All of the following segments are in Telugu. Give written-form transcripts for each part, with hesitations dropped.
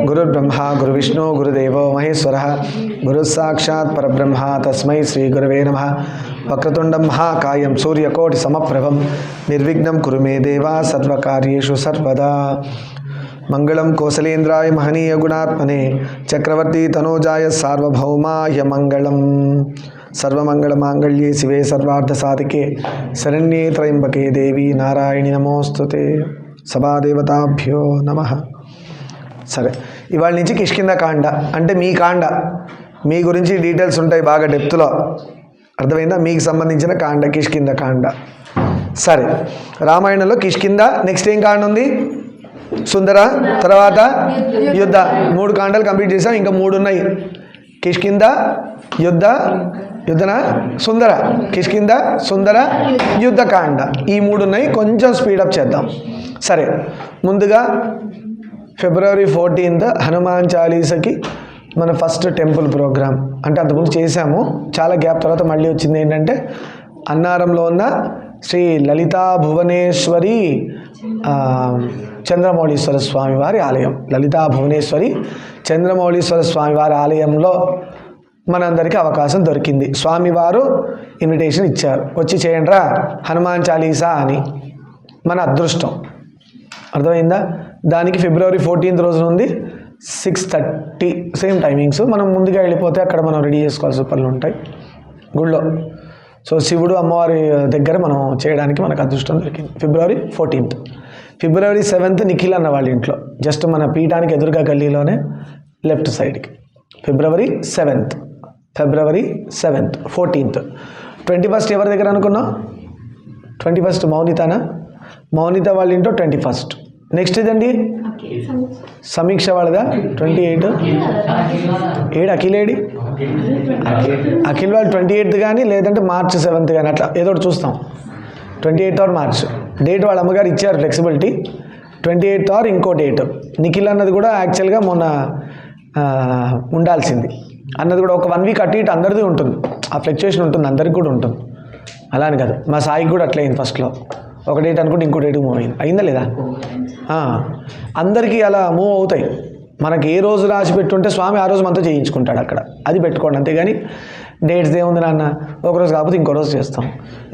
గురుర్బ్రహ్మ గురువిష్ణు గురుదేవో మహేశ్వరः గురుస్సాక్షాత్ పరబ్రహ్మ తస్మై శ్రీ గురవే నమః. వక్రతుండం మహాకాయం సూర్యకోటి సమప్రభం నిర్విఘ్నం కురు మే దేవా సర్వకార్యేషు సర్వదా. మంగళం కోసలేంద్రాయ మహనీయ గుణాత్మనే చక్రవర్తి తనూజాయ సార్వభౌమాయ మంగళం. సర్వమంగళ మాంగళ్యే శివే సర్వార్థ సాధికే శరణ్యే త్రయంబకే దేవి నారాయణి నమోస్తుతే. సభాదేవతాభ్యో నమః. సరే, ఇవాళ నుంచి కిష్కింధకాండ అంటే మీ కాండ, మీ గురించి డీటెయిల్స్ ఉంటాయి బాగా డెప్త్లో. అర్థమైందా? మీకు సంబంధించిన కాండ కిష్కింధకాండ. సరే, రామాయణంలో కిష్కింధ, నెక్స్ట్ ఏం కాండ ఉంది? సుందర, తర్వాత యుద్ధ. 3 కాండలు కంప్లీట్ చేసాం, ఇంకా 3 ఉన్నాయి. కిష్కింధ, యుద్ధ, యుద్ధన, సుందర. కిష్కింధ, సుందర, యుద్ధకాండ, ఈ 3 ఉన్నాయి. కొంచెం స్పీడప్ చేద్దాం. సరే, ముందుగా February 14th హనుమాన్ చాలీసాకి మన ఫస్ట్ టెంపుల్ ప్రోగ్రామ్. అంటే అంతకుముందు చేశాము, చాలా గ్యాప్ తర్వాత మళ్ళీ వచ్చింది. ఏంటంటే అన్నారంలో ఉన్న శ్రీ లలితా భువనేశ్వరి చంద్రమౌళీశ్వర స్వామి వారి ఆలయం, లలితా భువనేశ్వరి చంద్రమౌళీశ్వర స్వామి వారి ఆలయంలో మనందరికీ అవకాశం దొరికింది. స్వామివారు ఇన్విటేషన్ ఇచ్చారు, వచ్చి చేయండి రా హనుమాన్ చాలీసా అని. మన అదృష్టం. అర్థమైందా? దానికి February 14th రోజున ఉంది 6:30 సేమ్ టైమింగ్స్. మనం ముందుగా వెళ్ళిపోతే అక్కడ మనం రెడీ చేసుకోవాల్సిన పనులు ఉంటాయి గుళ్ళో. సో శివుడు అమ్మవారి దగ్గర మనం చేయడానికి మనకు అదృష్టం దొరికింది. February 14th. February 7th Nikhil అన్న వాళ్ళ ఇంట్లో, జస్ట్ మన పీఠానికి ఎదురుగా గల్లీలోనే లెఫ్ట్ సైడ్కి. February 7th. 14th. 21st ఎవరి దగ్గర అనుకున్నాం? 21st మౌనితానా? మౌనిత వాళ్ళ ఇంట్లో 21st. నెక్స్ట్ ఇదండి సమీక్ష వాళ్ళదా 28. అఖిలేడి? అఖిల్ వాళ్ళు 28th కానీ లేదంటే March 7th కానీ అట్లా ఏదో ఒకటి చూస్తాం. 28th or March డేట్ వాళ్ళ అమ్మగారు ఇచ్చారు ఫ్లెక్సిబిలిటీ. 28th or ఇంకో డేట్. నిఖిల్ అన్నది కూడా యాక్చువల్గా మొన్న ఉండాల్సింది అన్నది కూడా ఒక 1 week అటు ఇటు అందరిది ఉంటుంది, ఆ ఫ్లక్చుయేషన్ ఉంటుంది, అందరికి కూడా ఉంటుంది. అలా అని కాదు, మా సాయికి కూడా అట్లా అయింది. ఫస్ట్లో ఒక డేట్ అనుకుంటే ఇంకో డేట్కి మూవ్ అయింది. అయిందా లేదా? అందరికీ అలా మూవ్ అవుతాయి. మనకి ఏ రోజు రాసి పెట్టుంటే స్వామి ఆ రోజు మనతో చేయించుకుంటాడు అక్కడ, అది పెట్టుకోండి. అంతేగాని డేట్స్ ఏముంది నాన్న, ఒకరోజు కాకపోతే ఇంకో రోజు చేస్తాం.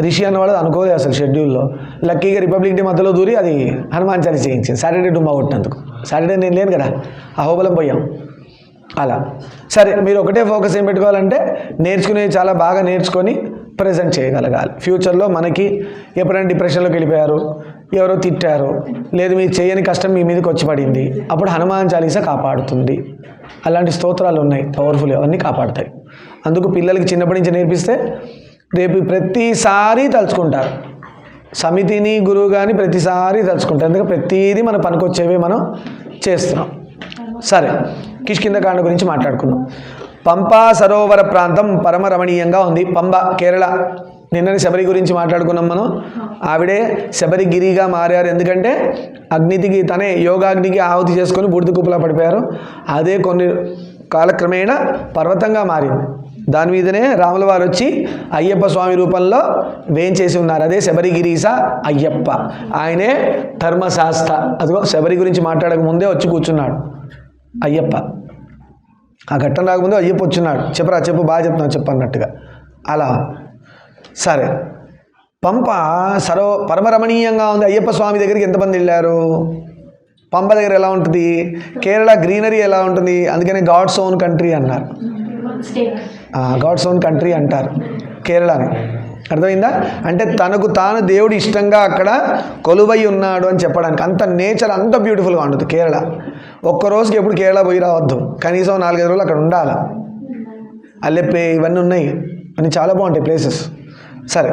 రిషి అన్నవాడు అనుకోలేదు అసలు షెడ్యూల్లో. లక్కీగా రిపబ్లిక్ డే మధ్యలో దూరి అది హనుమాన్ చాలీసా చేయించింది. సాటర్డే డుమ్మా కొట్టినందుకు. సాటర్డే నేను లేను కదా, అహోబలం పోయాం అలా. సరే, మీరు ఒకటే ఫోకస్ ఏం పెట్టుకోవాలంటే నేర్చుకునేవి చాలా బాగా నేర్చుకొని ప్రజెంట్ చేయగలగాలి. ఫ్యూచర్లో మనకి ఎప్పుడైనా డిప్రెషన్లోకి వెళ్ళిపోయారు, ఎవరో తిట్టారు, లేదు మీరు చేయని కష్టం మీ మీదకి వచ్చి పడింది, అప్పుడు హనుమాన్ చాలీసా కాపాడుతుంది. అలాంటి స్తోత్రాలు ఉన్నాయి పవర్ఫుల్, అవన్నీ కాపాడుతాయి. అందుకు పిల్లలకి చిన్నప్పటి నుంచి నేర్పిస్తే రేపు ప్రతిసారి తలుచుకుంటారు. సమితిని గురువు కానీ ప్రతిసారి తలుచుకుంటారు. ఎందుకంటే ప్రతిదీ మన పనికొచ్చేవే మనం చేస్తున్నాం. సరే, కిష్కింధకాండ గురించి మాట్లాడుకుందాం. పంపా సరోవర ప్రాంతం పరమ రమణీయంగా ఉంది. పంబ, కేరళ. నిన్ననే శబరి గురించి మాట్లాడుకున్నాం మనం. ఆవిడే శబరిగిరిగా మారారు. ఎందుకంటే అగ్నికి తనే యోగాగ్నికి ఆహుతి చేసుకొని బూడిద కుప్పలా పడిపోయారు. అదే కొన్ని కాలక్రమేణా పర్వతంగా మారింది. దాని మీదనే రాముల వారు వచ్చి అయ్యప్ప స్వామి రూపంలో వేంచేసి ఉన్నారు. అదే శబరిగిరీస అయ్యప్ప. ఆయనే ధర్మశాస్త్ర. అదిగో శబరి గురించి మాట్లాడక ముందే వచ్చి కూర్చున్నాడు అయ్యప్ప. ఆ ఘట్టం రాకముందే అయ్యప్ప వచ్చినాడు. చెప్పరా, చెప్పు, బాగా చెప్తున్నావు, చెప్పు అన్నట్టుగా అలా. సరే, పంప పరమరమణీయంగా ఉంది. అయ్యప్ప స్వామి దగ్గరికి ఎంతమంది వెళ్ళారు? పంప దగ్గర ఎలా ఉంటుంది? కేరళ గ్రీనరీ ఎలా ఉంటుంది? అందుకనే గాడ్స్ ఓన్ కంట్రీ అన్నారు. గాడ్స్ ఓన్ కంట్రీ అంటారు కేరళని. అర్థమైందా? అంటే తనకు తాను దేవుడు ఇష్టంగా అక్కడ కొలువై ఉన్నాడు అని చెప్పడానికి. అంత నేచర్ అంత బ్యూటిఫుల్గా ఉంటుంది కేరళ. ఒక్కరోజుకి ఎప్పుడు కేరళ పోయి రావద్దు, కనీసం 4-5 రోజులు అక్కడ ఉండాలి. అల్లెప్పే ఇవన్నీ ఉన్నాయి, అన్నీ చాలా బాగుంటాయి ప్లేసెస్. సరే,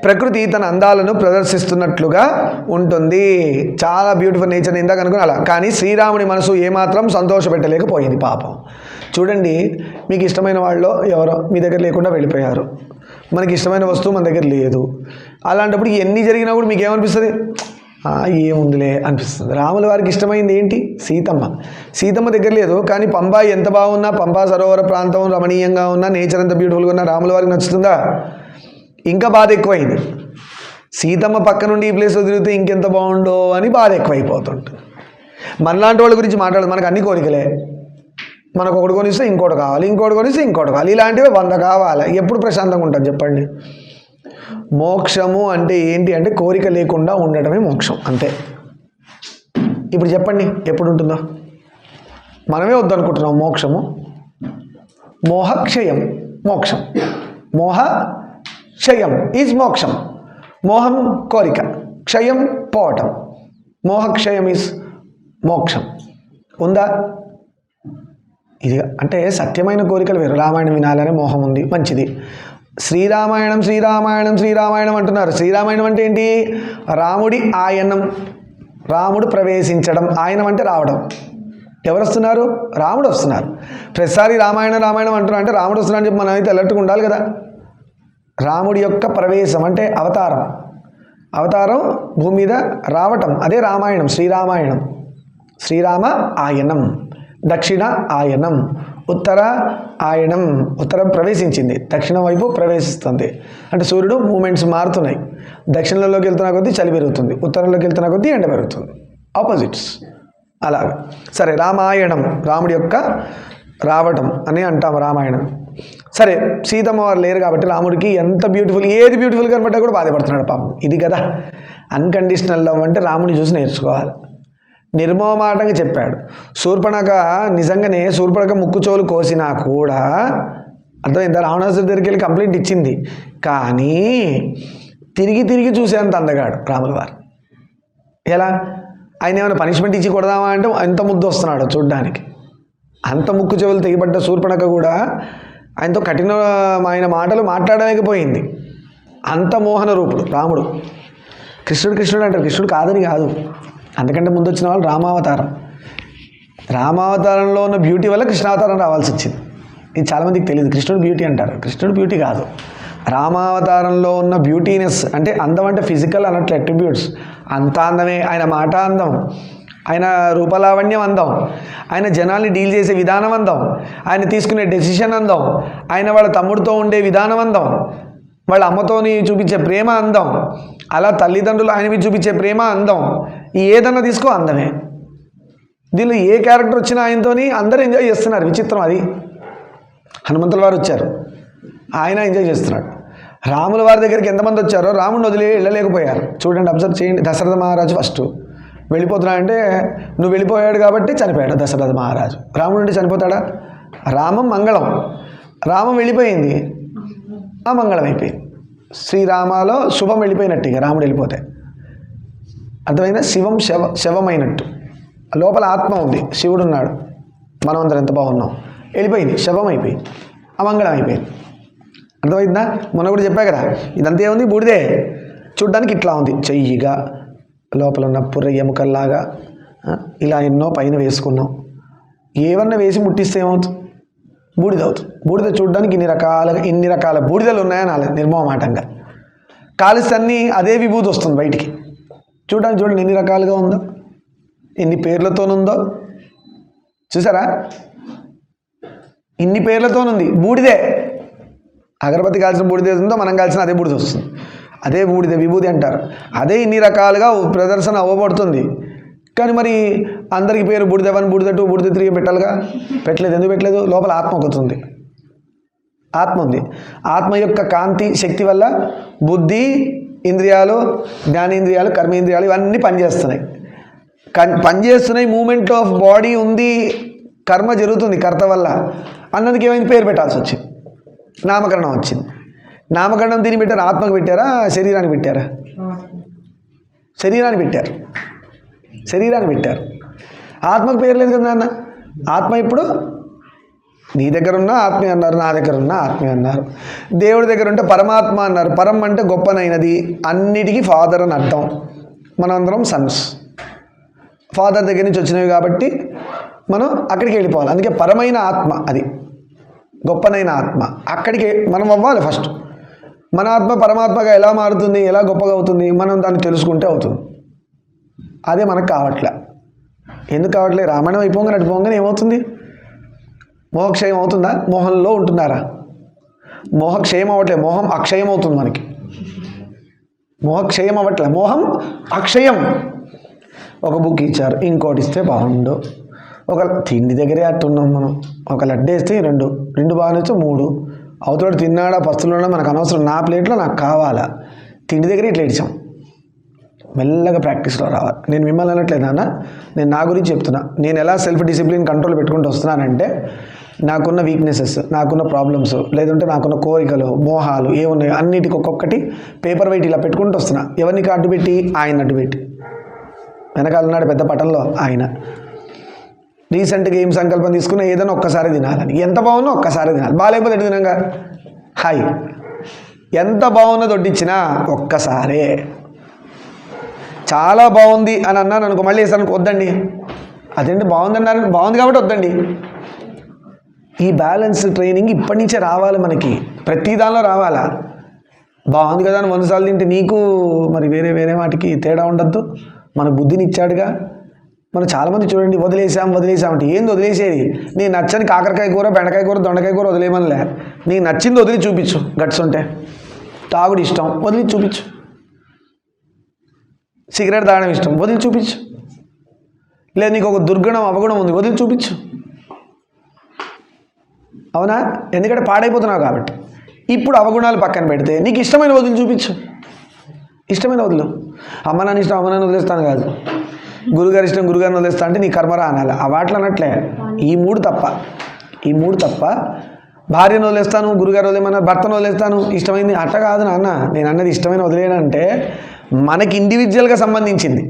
ప్రకృతి తన అందాలను ప్రదర్శిస్తున్నట్లుగా ఉంటుంది. చాలా బ్యూటిఫుల్ నేచర్ ఇందాక అనుకుని అలా. కానీ శ్రీరాముని మనసు ఏమాత్రం సంతోషపెట్టలేకపోయింది పాపం. చూడండి, మీకు ఇష్టమైన వాళ్ళు ఎవరో మీ దగ్గర లేకుండా వెళ్ళిపోయారు. మనకి ఇష్టమైన వస్తువు మన దగ్గర లేదు. అలాంటప్పుడు ఎన్ని జరిగినా కూడా మీకు ఏమనిపిస్తుంది? ఏముందిలే అనిపిస్తుంది. రాముల వారికి ఇష్టమైంది ఏంటి? సీతమ్మ. సీతమ్మ దగ్గర లేదు, కానీ పంబా ఎంత బాగున్నా, పంబా సరోవర ప్రాంతం రమణీయంగా ఉన్నా, నేచర్ ఎంత బ్యూటిఫుల్గా ఉన్నా రాముల వారికి నచ్చుతుందా? ఇంకా బాధ ఎక్కువైంది. సీతమ్మ పక్క నుండి ఈ ప్లేస్లో తిరిగితే ఇంకెంత బాగుండో అని బాధ ఎక్కువైపోతుంటుంది. మనలాంటి వాళ్ళ గురించి మాట్లాడదు. మనకు అన్ని కోరికలే. మనకు ఒకటి కొనిస్తే ఇంకోటి కావాలి, ఇంకోటి కొనిస్తే ఇంకోటి కావాలి, ఇలాంటివి 100 కావాలి. ఎప్పుడు ప్రశాంతంగా ఉంటుంది చెప్పండి? మోక్షము అంటే ఏంటి అంటే కోరిక లేకుండా ఉండటమే మోక్షం, అంతే. ఇప్పుడు చెప్పండి ఎప్పుడు ఉంటుందో? మనమే వద్దనుకుంటున్నాం మోక్షము. మోహక్షయం మోక్షం. మోహక్షయం ఈజ్ మోక్షం. మోహం కోరిక, క్షయం పోవటం. మోహక్షయం ఈజ్ మోక్షం. ఉందా? ఇది అంటే సత్యమైన కోరికలు వేరు. రామాయణం వినాలనే మోహం ఉంది, మంచిది. శ్రీరామాయణం శ్రీరామాయణం శ్రీరామాయణం అంటున్నారు. శ్రీరామాయణం అంటే ఏంటి? రాముడి ఆయనం, రాముడు ప్రవేశించడం. ఆయనం అంటే రావడం. ఎవరు వస్తున్నారు? రాముడు వస్తున్నారు. ప్రతిసారి రామాయణం రామాయణం అంటున్నారు అంటే రాముడు వస్తున్నారని చెప్పి మనం అయితే అలర్ట్గా ఉండాలి కదా. రాముడి యొక్క ప్రవేశం అంటే అవతారం. అవతారం భూమి మీద రావటం, అదే రామాయణం, శ్రీరామాయణం. శ్రీరామ ఆయనం, దక్షిణ ఆయనం, ఉత్తర ఆయనం. ఉత్తరం ప్రవేశించింది, దక్షిణం వైపు ప్రవేశిస్తుంది. అంటే సూర్యుడు మూమెంట్స్ మారుతున్నాయి. దక్షిణంలోకి వెళ్తున్న కొద్దీ చలి పెరుగుతుంది, ఉత్తరంలోకి వెళ్తున్న కొద్దీ ఎండ పెరుగుతుంది, ఆపోజిట్స్. అలాగే సరే, రామాయణం రాముడి యొక్క రావటం అని అంటాము రామాయణం. సరే, సీతమ్మ వారు లేరు కాబట్టి రాముడికి ఎంత బ్యూటిఫుల్, ఏది బ్యూటిఫుల్ కనబడ్డా కూడా బాధపడుతున్నాడు పాపం. ఇది కదా అన్కండిషనల్ లవ్ అంటే. రాముడిని చూసి నేర్చుకోవాలి. నిర్మోహమాటంగా చెప్పాడు. శూర్పణఖ నిజంగానే శూర్పణఖ ముక్కు చెవులు కోసినా కూడా అర్థమైందా? రావణాసుడి దగ్గరికి వెళ్ళి కంప్లైంట్ ఇచ్చింది. కానీ తిరిగి తిరిగి చూసేంత అందగాడు రాముల వారు. ఎలా? ఆయన ఏమైనా పనిష్మెంట్ ఇచ్చి కొడదామా అంటే ఎంత ముద్దు వస్తున్నాడు చూడ్డానికి. అంత ముక్కు చెవులు తెగిపడ్డ శూర్పణఖ కూడా ఆయనతో కఠినమైన మాటలు మాట్లాడలేకపోయింది. అంత మోహన రూపుడు రాముడు. కృష్ణుడు కృష్ణుడు అంటారు, కృష్ణుడు కాదని కాదు. అందుకంటే ముందు వచ్చిన వాళ్ళు రామావతారం. రామావతారంలో ఉన్న బ్యూటీ వల్ల కృష్ణావతారం రావాల్సి వచ్చింది. ఇది చాలామందికి తెలియదు. కృష్ణుడు బ్యూటీ అంటారు, కృష్ణుడు బ్యూటీ కాదు. రామావతారంలో ఉన్న బ్యూటీనెస్ అంటే అందం అంటే ఫిజికల్ అన్నట్లు అట్రిబ్యూట్స్. అంత అందమే. ఆయన మాట అందం, ఆయన రూపలావణ్యం అందం, ఆయన జనాల్ని డీల్ చేసే విధానం అందం, ఆయన తీసుకునే డెసిషన్ అందం, ఆయన వాళ్ళ తమ్ముడితో ఉండే విధానం అందం, వాళ్ళ అమ్మతోని చూపించే ప్రేమ అందం, అలా తల్లిదండ్రులు ఆయన మీద చూపించే ప్రేమ అందం. ఏదన్నా తీసుకో అందమే. దీనిలో ఏ క్యారెక్టర్ వచ్చినా ఆయనతోని అందరూ ఎంజాయ్ చేస్తున్నారు. విచిత్రం అది. హనుమంతుల వారు వచ్చారు, ఆయన ఎంజాయ్ చేస్తున్నాడు. రాముల వారి దగ్గరికి ఎంతమంది వచ్చారో రాముడిని వదిలే వెళ్ళలేకపోయారు. చూడండి, అబ్జర్వ్ చేయండి. దశరథ మహారాజు ఫస్ట్ వెళ్ళిపోతున్నా అంటే నువ్వు వెళ్ళిపోయాడు కాబట్టి చనిపోయాడు దశరథ మహారాజు. రాముడు అంటే చనిపోతాడా? రామం మంగళం. రామం వెళ్ళిపోయింది, ఆ మంగళం అయిపోయింది. శ్రీరామాలో శుభం వెళ్ళిపోయినట్టు ఇక రాముడు వెళ్ళిపోతే. అర్థమైందా? శివం శవమైనట్టు. లోపల ఆత్మ ఉంది, శివుడు ఉన్నాడు, మనం అందరం ఎంత బాగున్నాం. వెళ్ళిపోయింది, శవం అయిపోయింది, అమంగళం అయిపోయింది. అర్థమైందా? మొన్న కూడా చెప్పా కదా, ఇదంతా ఏముంది? బూడిదే. చూడ్డానికి ఇట్లా ఉంది, చెయ్యిగా, లోపల ఉన్న పుర్ర ఎముకల్లాగా ఇలా ఎన్నో పైన వేసుకున్నాం. ఏమన్నా వేసి ముట్టిస్తే ఏమవుతుంది? బూడిద అవుతుంది. బూడిద చూడడానికి ఇన్ని రకాల బూడిదలు ఉన్నాయని అలా నిర్మోహమాటంగా కాలిస్తే అన్నీ అదే విభూతి వస్తుంది బయటికి. చూడండి ఎన్ని రకాలుగా ఉందో, ఎన్ని పేర్లతోనుందో. చూసారా? ఇన్ని పేర్లతోనుంది. బూడిదే. అగరబత్తి కాల్చిన బూడిద ఉందో, మనం కాల్చిన అదే బూడిద వస్తుంది. అదే బూడిద విభూతి అంటారు. అదే ఇన్ని రకాలుగా ప్రదర్శన అవ్వబడుతుంది. కానీ మరి అందరికి పేరు బూడిద 1, బూడిద 2, బూడిద 3 పెట్టాలిగా. పెట్టలేదు. ఎందుకు పెట్టలేదు? లోపల ఆత్మ ఒకతుంది. ఆత్మ ఉంది. ఆత్మ యొక్క కాంతి శక్తి వల్ల బుద్ధి, ఇంద్రియాలు, జ్ఞానేంద్రియాలు, కర్మేంద్రియాలు ఇవన్నీ పనిచేస్తున్నాయి. మూమెంట్ ఆఫ్ బాడీ ఉంది, కర్మ జరుగుతుంది కర్త వల్ల. అన్నదికి ఏమైంది? పేరు పెట్టాల్సి వచ్చింది, నామకరణం వచ్చింది. నామకరణం దీన్ని పెట్టారు. ఆత్మకు పెట్టారా, శరీరానికి పెట్టారా? శరీరాన్ని పెట్టారు. ఆత్మకు పేరు లేదు కదా నాన్న. ఆత్మ ఇప్పుడు నీ దగ్గర ఉన్న ఆత్మ అన్నారు, నా దగ్గర ఉన్న ఆత్మ అన్నారు. దేవుడి దగ్గర ఉంటే పరమాత్మ అన్నారు. పరం అంటే గొప్పనైనది, అన్నిటికీ ఫాదర్ అని అర్థం. మనందరం సన్స్, ఫాదర్ దగ్గర నుంచి వచ్చినవి కాబట్టి మనం అక్కడికి వెళ్ళిపోవాలి. అందుకే పరమైన ఆత్మ, అది గొప్పనైన ఆత్మ. అక్కడికి మనం అవ్వాలి ఫస్ట్. మన ఆత్మ పరమాత్మగా ఎలా మారుతుంది, ఎలా గొప్పగా అవుతుంది, మనం దాన్ని తెలుసుకుంటే అవుతుంది. అదే మనకు కావట్లే. ఎందుకు కావట్లే? రామాయణం అయిపోగానే ఏమవుతుంది? మోహక్షయం అవుతుందా? మోహంలో ఉంటున్నారా? మోహక్షయం అవ్వట్లే, మోహం అక్షయం అవుతుంది మనకి. మోహక్షయం అవ్వట్లే, మోహం అక్షయం. ఒక బుక్ ఇచ్చారు, ఇంకోటి ఇస్తే బాగుండు. ఒక తిండి దగ్గరే అట్టున్నాం మనం. ఒక లడ్డు వేస్తే రెండు బాగా వచ్చి 3, అవతల తిన్నాడా పస్తులున్నా మనకు అనవసరం, నా ప్లేట్లో నాకు కావాలా. తిండి దగ్గర ఇట్లా ఇచ్చాం. మెల్లగా ప్రాక్టీస్లో రావాలి. నేను మిమ్మల్ని అనట్లేదు అన్న, నేను నా గురించి చెప్తున్నా. నేను ఎలా సెల్ఫ్ డిసిప్లిన్ కంట్రోల్ పెట్టుకుంటూ వస్తున్నానంటే, నాకున్న వీక్నెసెస్, నాకున్న ప్రాబ్లమ్స్, లేదంటే నాకున్న కోరికలు, మోహాలు ఏమున్నాయో అన్నిటికి ఒక్కొక్కటి పేపర్ వెయిట్ ఇలా పెట్టుకుంటూ వస్తున్నా. ఎవరికి అడ్డు పెట్టి? ఆయన అడ్డు పెట్టి. వెనకాల ఉన్నాడు పెద్ద పటంలో ఆయన. రీసెంట్గా ఏం సంకల్పం తీసుకున్నా, ఏదైనా ఒక్కసారి తినాలని. ఎంత బాగున్నా ఒక్కసారి తినాలి, బాగాలేకపోతే ఎటు తినంగా హాయ్. ఎంత బాగున్నా దొడ్డిచ్చినా ఒక్కసారే. చాలా బాగుంది అని అన్నాను అనుకో, మళ్ళీ వేసాను వద్దండి. అదేంటి బాగుంది అన్నారు, బాగుంది కాబట్టి వద్దండి. ఈ బ్యాలెన్స్ ట్రైనింగ్ ఇప్పటి నుంచే రావాలి మనకి, ప్రతి దానిలో రావాలా. బాగుంది కదా అని 100 సార్లు తింటే నీకు మరి వేరే వాటికి తేడా ఉండద్దు. మన బుద్ధిని ఇచ్చాడుగా. మనం చాలామంది చూడండి, వదిలేసామంటే ఏంది వదిలేసేది? నీ నచ్చని కాకరకాయ కూర, బెండకాయ కూర, దొండకాయ కూర వదిలేయమనిలే. నీకు నచ్చింది వదిలి చూపించు. గట్స్ ఉంటే తాగుడు ఇష్టం, వదిలి చూపించు. సిగరెట్ తాగడం ఇష్టం, వదిలి చూపించు. లేదు నీకు ఒక దుర్గుణం అవగుణం ఉంది, వదిలి చూపించు. అవునా? ఎందుకంటే పాడైపోతున్నావు కాబట్టి. ఇప్పుడు అవగుణాలు పక్కన పెడితే నీకు ఇష్టమైన వదిలి చూపించు. ఇష్టమైన వదులు. అమ్మ నాన్న ఇష్టం, అమ్మ నాన్న వదిలేస్తాను కాదు. గురుగారు ఇష్టం, గురుగారిని వదిలేస్తా అంటే నీ కర్మరా అనాలి. ఆ వాటిలో అన్నట్లే. ఈ మూడు తప్ప భార్యను వదిలేస్తాను, గురుగారు వదిలేమన్నారు, భర్తను వదిలేస్తాను, ఇష్టమైంది అట్ట కాదు నాన్న. నేను అన్నది ఇష్టమైన వదిలేనంటే మనకి ఇండివిజువల్గా సంబంధించింది.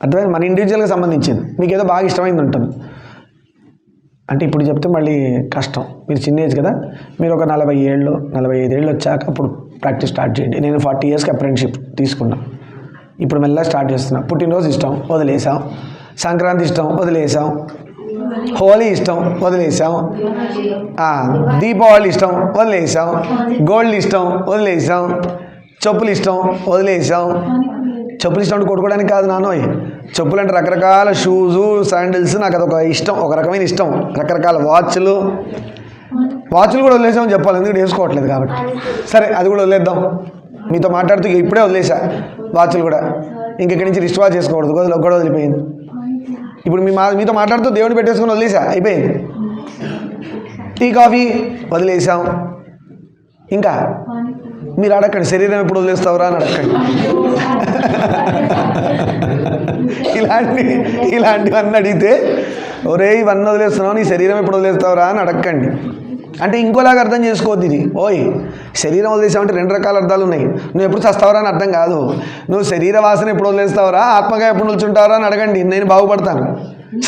అర్థమైంది? మన ఇండివిజువల్గా సంబంధించింది. మీకు ఏదో బాగా ఇష్టమైంది ఉంటుంది అంటే ఇప్పుడు చెప్తే మళ్ళీ కష్టం. మీరు చిన్న ఏజ్ కదా, మీరు ఒక 40 ఏళ్ళు 45 ఏళ్ళు వచ్చాక అప్పుడు ప్రాక్టీస్ స్టార్ట్ చేయండి. నేను 40 ఇయర్స్కి అప్రెంటిషిప్ తీసుకున్నా. ఇప్పుడు మెల్లగా స్టార్ట్ చేస్తున్నా. పుట్టినరోజు ఇష్టం, వదిలేసాం. సంక్రాంతి ఇష్టం, వదిలేసాం. హోలీ ఇష్టం, వదిలేసాం. దీపావళి ఇష్టం, వదిలేసాం. గోల్డ్ ఇష్టం, వదిలేసాం. చెప్పులు ఇష్టం, వదిలేసాం. చెప్పులు ఇష్టం అంటే కొట్టుకోవడానికి కాదు నాన్నోయ్. చెప్పులు అంటే రకరకాల షూజు, శాండిల్స్, నాకు అదొక ఇష్టం, ఒక రకమైన ఇష్టం. రకరకాల వాచ్లు కూడా వదిలేసామని చెప్పాలి, ఎందుకంటే వేసుకోవట్లేదు కాబట్టి. సరే అది కూడా వదిలేద్దాం. మీతో మాట్లాడుతూ ఇప్పుడే వదిలేసా వాచ్లు కూడా. ఇంకెక్కడి నుంచి రిస్ట్ వాచ్ చేసుకోకూడదు, కూడా వదిలిపోయింది. ఇప్పుడు మీతో మాట్లాడుతూ దేవుని పెట్టేసుకుని వదిలేసా, అయిపోయింది. టీ కాఫీ వదిలేసాం. ఇంకా మీరు అడగండి, శరీరం ఎప్పుడు వదిలేస్తావురా అని అడగండి. ఇలాంటివన్నీ అడిగితే, ఒరే ఇవన్నీ వదిలేస్తున్నావు, నీ శరీరం ఎప్పుడు వదిలేస్తావురా అని అడగండి. అంటే ఇంకోలాగా అర్థం చేసుకోవద్దు ఇది. ఓయ్ శరీరం వదిలేసామంటే 2 రకాల అర్థాలు ఉన్నాయి. నువ్వు ఎప్పుడు చస్తావరా అని అర్థం కాదు. నువ్వు శరీర వాసన ఎప్పుడు వదిలేస్తావరా, ఆత్మగా ఎప్పుడు నిల్చుంటావరా అని అడగండి, నేను బాగుపడతాను.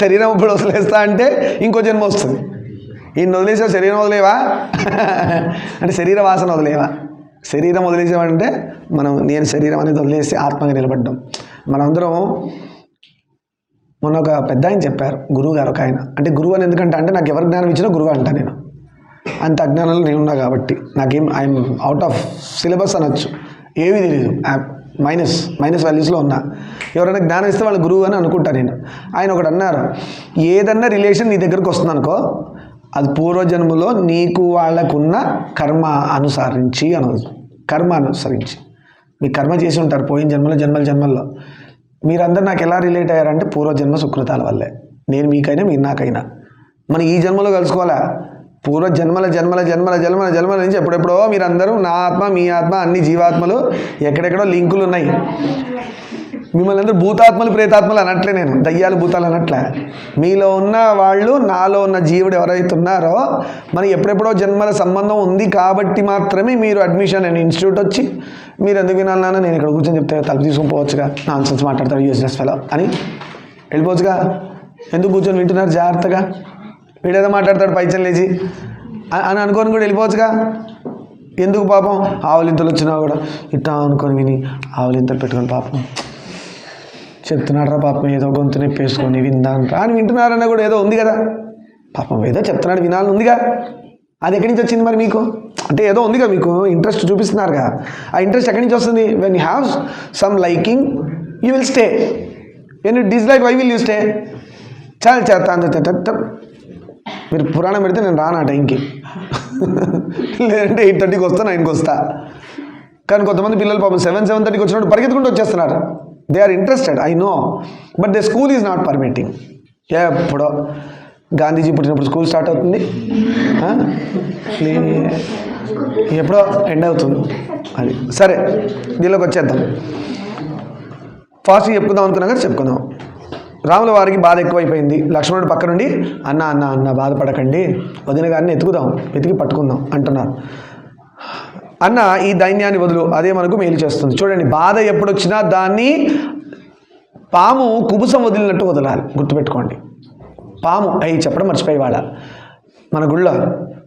శరీరం ఎప్పుడు వదిలేస్తా అంటే ఇంకో జన్మ వస్తుంది. ఈయన వదిలేసావు, శరీరం వదిలేవా అంటే శరీర వాసన వదిలేవా. శరీరం వదిలేసామంటే నేను శరీరం అనేది వదిలేసి ఆత్మగా నిలబడ్డాం. మనందరం మొన్న ఒక పెద్ద ఆయన చెప్పారు, గురువు గారు ఒక ఆయన. అంటే గురువు అని ఎందుకంటే అంటే నాకు ఎవరి జ్ఞానం ఇచ్చినా గురువు అంట. నేను అంత అజ్ఞానంలో నేను ఉన్నా కాబట్టి ఐఎమ్ అవుట్ ఆఫ్ సిలబస్ అనొచ్చు. ఏమీ తెలియదు, మైనస్ వాల్యూస్లో ఉన్నా. ఎవరైనా జ్ఞానం ఇస్తే వాళ్ళు గురువు అని అనుకుంటాను నేను. ఆయన ఒకటి అన్నారు, ఏదన్నా రిలేషన్ నీ దగ్గరకు వస్తుంది అనుకో, అది పూర్వజన్మలో నీకు వాళ్ళకున్న కర్మ అనుసరించి అనదు. కర్మ అనుసరించి మీ కర్మ చేసి ఉంటారు పోయిన జన్మల్లో. మీరందరూ నాకు ఎలా రిలేట్ అయ్యారంటే పూర్వజన్మ సుకృతాల వల్లే. నేను మీకైనా మీరు నాకైనా మనం ఈ జన్మలో కలుసుకోవాలా. పూర్వ జన్మల నుంచి ఎప్పుడెప్పుడో మీరందరూ నా ఆత్మ మీ ఆత్మ అన్ని జీవాత్మలు ఎక్కడెక్కడో లింకులు ఉన్నాయి. మిమ్మల్ని అందరూ భూతాత్మలు ప్రేతాత్మలు అనట్లే, నేను దయ్యాలు భూతాలు అనట్లే. మీలో ఉన్న వాళ్ళు, నాలో ఉన్న జీవుడు ఎవరైతే ఉన్నారో మనకి ఎప్పుడెప్పుడో జన్మల సంబంధం ఉంది కాబట్టి మాత్రమే మీరు అడ్మిషన్ అండ్ ఇన్స్టిట్యూట్ వచ్చి మీరు ఎందుకు వినాలన్నా నేను ఇక్కడ కూర్చొని చెప్తే తలుపు తీసుకొని పోవచ్చుగా, నాన్సెన్స్ మాట్లాడతారు యూజ్లెస్ ఫెలో అని వెళ్ళిపోవచ్చుగా. ఎందుకు కూర్చొని వింటున్నారు జాగ్రత్తగా, వీడేదో మాట్లాడతాడు పైచలు లేచి అని అనుకొని కూడా వెళ్ళిపోవచ్చుగా. ఎందుకు పాపం ఆవులింతలు వచ్చినా కూడా ఇట్టా అనుకొని విని ఆవులింతలు పెట్టుకొని పాపం చెప్తున్నాడు పాపం, ఏదో గొంతు నొప్పి వేసుకొని విందాంట్రా అని వింటున్నారన్నా కూడా ఏదో ఉంది కదా. పాపం ఏదో చెప్తున్నాడు వినాలని ఉందిగా. అది ఎక్కడి నుంచి వచ్చింది మరి మీకు? అంటే ఏదో ఉందిగా, మీకు ఇంట్రెస్ట్ చూపిస్తున్నారుగా. ఆ ఇంట్రెస్ట్ ఎక్కడి నుంచి వస్తుంది? When you have some liking you will stay, when you dislike why will you stay? చాలా చేస్తా మీరు పురాణం పెడితే నేను రాను ఆ టైంకి, లేదంటే 8:30కి వస్తా, 9కి వస్తా. కానీ కొంతమంది పిల్లలు పాపం 7:30కి వచ్చినప్పుడు పరిగెత్తుకుంటూ వచ్చేస్తున్నారు. They are interested, I know, but the school is not permitting. ఎప్పుడో గాంధీజీ పుట్టినప్పుడు స్కూల్ స్టార్ట్ అవుతుంది, ఎప్పుడో ఎండ్ అవుతుంది. అది సరే, దీనిలోకి వచ్చేద్దాం. ఫాస్ట్గా చెప్పుకుందాం అనుకున్నాం కదా, చెప్పుకుందాం. రాముల వారికి బాధ ఎక్కువైపోయింది. లక్ష్మణుడు పక్క నుండి అన్న అన్న అన్న బాధపడకండి, వదిన గారిని వెతికి పట్టుకుందాం అంటున్నారు. అన్న ఈ దైన్యాన్ని వదులు, అదే మనకు మేలు చేస్తుంది. చూడండి, బాధ ఎప్పుడు వచ్చినా దాన్ని పాము కుబుసం వదిలినట్టు వదలాలి, గుర్తుపెట్టుకోండి. పాము అవి చెప్పడం మర్చిపోయేవాడ. మన గుళ్ళో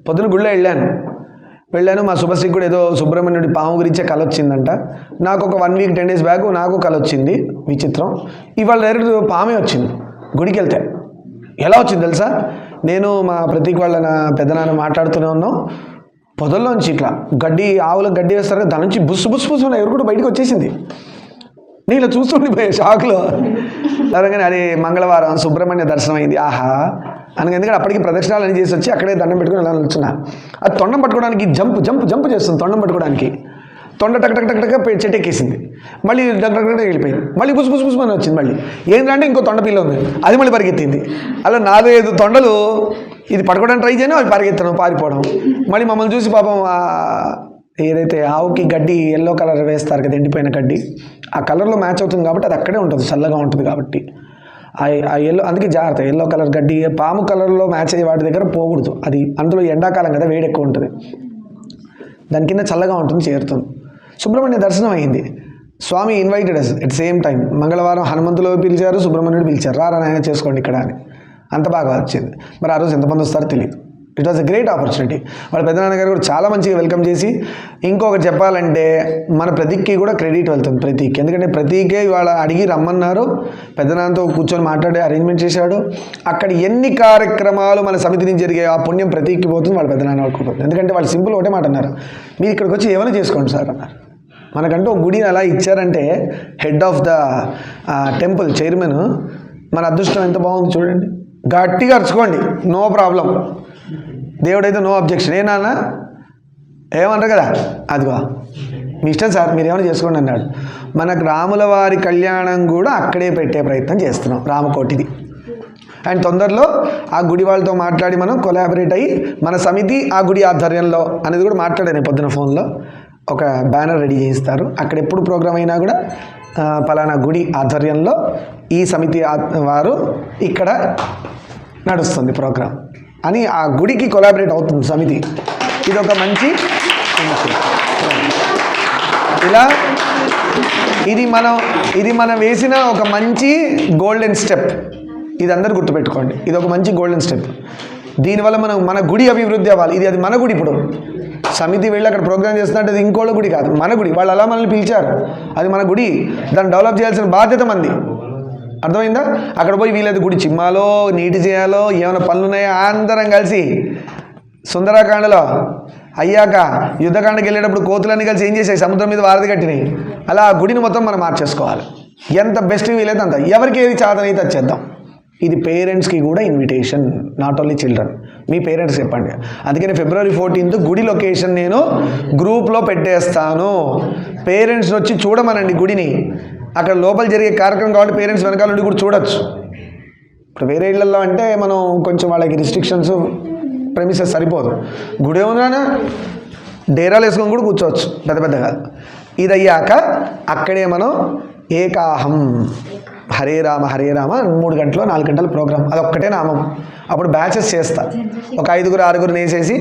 పొద్దున గుళ్ళో వెళ్ళాను, మా శుభశ్రీకి కూడా ఏదో సుబ్రహ్మణ్యుడి పాము గురించే కళ వచ్చిందంట. నాకు ఒక 1 వీక్ 10 డేస్ బ్యాక్ నాకు కళ వచ్చింది, విచిత్రం. ఇవాళ డైరెక్ట్ పామే వచ్చింది గుడికి వెళ్తే. ఎలా వచ్చింది తెలుసా, నేను మా ప్రతీక్ వాళ్ళ పెద్దనాన్న మాట్లాడుతూనే ఉన్నాం, పొదల్లోంచి ఇట్లా ఆవులకు గడ్డి వేస్తారు కదా, దాని నుంచి బుస్సు ఎవరు కూడా బయటకు వచ్చేసింది. నేను ఇలా చూస్తుండిపోయా షాక్లో. అలాగని అది మంగళవారం సుబ్రహ్మణ్య దర్శనం అయింది, ఆహా అనగా. ఎందుకంటే అప్పటికి ప్రదక్షిణాలు అని చేసి వచ్చి అక్కడే దండం పెట్టుకుని అలా నిల్చున్నా. అది తొండం పట్టుకోవడానికి జంప్ చేస్తుంది, తొండం పట్టుకోవడానికి. తొండ టక్ చెట్టు ఎక్కేసింది, మళ్ళీ డగ్ వెళ్ళిపోయింది, మళ్ళీ బుసు అని వచ్చింది. మళ్ళీ ఏంటంటే ఇంకో తొండ పిల్ల ఉంది, అది మళ్ళీ పరిగెత్తింది. అలా 4-5 తొండలు ఇది పట్టుకోవడానికి ట్రై చేయను, అవి పరిగెత్తడం, పారిపోవడం. మళ్ళీ మమ్మల్ని చూసి పాపం ఏదైతే ఆవుకి గడ్డి ఎల్లో కలర్ వేస్తారు కదా, ఎండిపోయిన గడ్డి, ఆ కలర్లో మ్యాచ్ అవుతుంది కాబట్టి అది అక్కడే ఉంటుంది, చల్లగా ఉంటుంది కాబట్టి. ఆ ఎల్లో, అందుకే జాగ్రత్త, ఎల్లో కలర్ గడ్డి పాము కలర్లో మ్యాచ్ అయ్యే వాటి దగ్గర పోకూడదు. అది అందులో ఎండాకాలం కదా, వేడి ఎక్కువ ఉంటుంది, దాని కింద చల్లగా ఉంటుంది, చేరుతుంది. సుబ్రహ్మణ్య దర్శనం అయింది. Swami invited us at same time. మంగళవారం హనుమంతులు పిలిచారు, సుబ్రహ్మణ్యుడు పిలిచారు, రారాయణ చేసుకోండి ఇక్కడ అని. అంత బాగా వచ్చింది. మరి ఆ రోజు ఎంతమంది వస్తారో తెలియదు. It was a great opportunity. వాళ్ళ పెద్దనాన్నగారు కూడా చాలా మంచిగా వెల్కమ్ చేసి, ఇంకొకటి చెప్పాలంటే మన ప్రతీక్కి కూడా క్రెడిట్ వెళ్తుంది. ప్రతీక్, ఎందుకంటే ప్రతీకే ఇవాళ అడిగి రమ్మన్నారు, పెద్దనాన్నతో కూర్చొని మాట్లాడే అరేంజ్మెంట్ చేశాడు. అక్కడ ఎన్ని కార్యక్రమాలు మన సమితి నుంచి జరిగాయి, ఆ పుణ్యం ప్రతీక్కి పోతుంది, వాళ్ళ పెద్దనాన్న వాళ్ళకి పోతుంది. ఎందుకంటే వాళ్ళు సింపుల్ ఒకటే మాట అన్నారు, మీరు ఇక్కడికి వచ్చి ఏమైనా చేసుకోండి సార్ అన్నారు. మనకంటూ ఒక గుడిని అలా ఇచ్చారంటే, head of the temple chairman, మన అదృష్టం ఎంత బాగుంది చూడండి. గట్టిగా అరుచుకోండి, నో ప్రాబ్లం, దేవుడైతే నో అబ్జెక్షన్. ఏనా ఏమన్నారు కదా, అదిగో మీ ఇష్టం సార్, మీరు ఏమైనా చేసుకోండి అన్నాడు. మనకు రాముల వారి కళ్యాణం కూడా అక్కడే పెట్టే ప్రయత్నం చేస్తున్నాం, రామకోటిది. అండ్ తొందరలో ఆ గుడి వాళ్ళతో మాట్లాడి మనం కొలాబరేట్ అయ్యి మన సమితి ఆ గుడి ఆధ్వర్యంలో అనేది కూడా మాట్లాడాను పొద్దున ఫోన్లో. ఒక బ్యానర్ రెడీ చేయిస్తారు, అక్కడ ఎప్పుడు ప్రోగ్రామ్ అయినా కూడా పలానా గుడి ఆధ్వర్యంలో ఈ సమితి వారు ఇక్కడ నడుస్తుంది ప్రోగ్రాం అని ఆ గుడికి కొలాబరేట్ అవుతుంది సమితి. ఇది ఒక మంచి ఇలా ఇది మనం వేసిన ఒక మంచి గోల్డెన్ స్టెప్. ఇది అందరు గుర్తుపెట్టుకోండి, ఇది ఒక మంచి గోల్డెన్ స్టెప్. దీనివల్ల మన గుడి అభివృద్ధి అవ్వాలి. అది మన గుడి. ఇప్పుడు సమితి వెళ్ళి అక్కడ ప్రోగ్రామ్ చేస్తున్నట్టు అది ఇంకోళ్ళ గుడి కాదు, మన గుడి. వాళ్ళు అలా మనల్ని పిలిచారు, అది మన గుడి. దాన్ని డెవలప్ చేయాల్సిన బాధ్యత మంది. అర్థమైందా? అక్కడ పోయి వీళ్ళది గుడి చిమ్మాలో, నీటి చేయాలో, ఏమైనా పనులు ఉన్నాయో అందరం కలిసి సుందరాకాండలో అయ్యాక యుద్ధకాండకి వెళ్ళేటప్పుడు కోతులన్నీ కలిసి ఏం చేసాయి, సముద్రం మీద వారధి కట్టినాయి. అలా ఆ గుడిని మొత్తం మనం మార్చేసుకోవాలి. ఎంత బెస్ట్ వీలైతే అంత, ఎవరికి ఏది చాదనైతే అది చేద్దాం. ఇది పేరెంట్స్కి కూడా invitation, not only children. Me parents చెప్పండి. అందుకని February 14th గుడి లొకేషన్ నేను గ్రూప్లో పెట్టేస్తాను. పేరెంట్స్ని వచ్చి చూడమనండి గుడిని. అక్కడ లోపల జరిగే కార్యక్రమం కాబట్టి పేరెంట్స్ వెనకాల నుండి కూడా చూడొచ్చు. ఇప్పుడు వేరే ఇళ్లలో అంటే మనం కొంచెం వాళ్ళకి రిస్ట్రిక్షన్స్, ప్రెమిసెస్ సరిపోదు. గుడి ఏముందా, డేరాలు వేసుకొని కూడా కూర్చోవచ్చు పెద్దగా. ఇది అయ్యాక అక్కడే మనం ఏకాహం హరే రామ 3 గంటలు 4 గంటల ప్రోగ్రామ్, అదొక్కటే నామం. అప్పుడు బ్యాచెస్ చేస్తా, ఒక 5-6 వేసేసి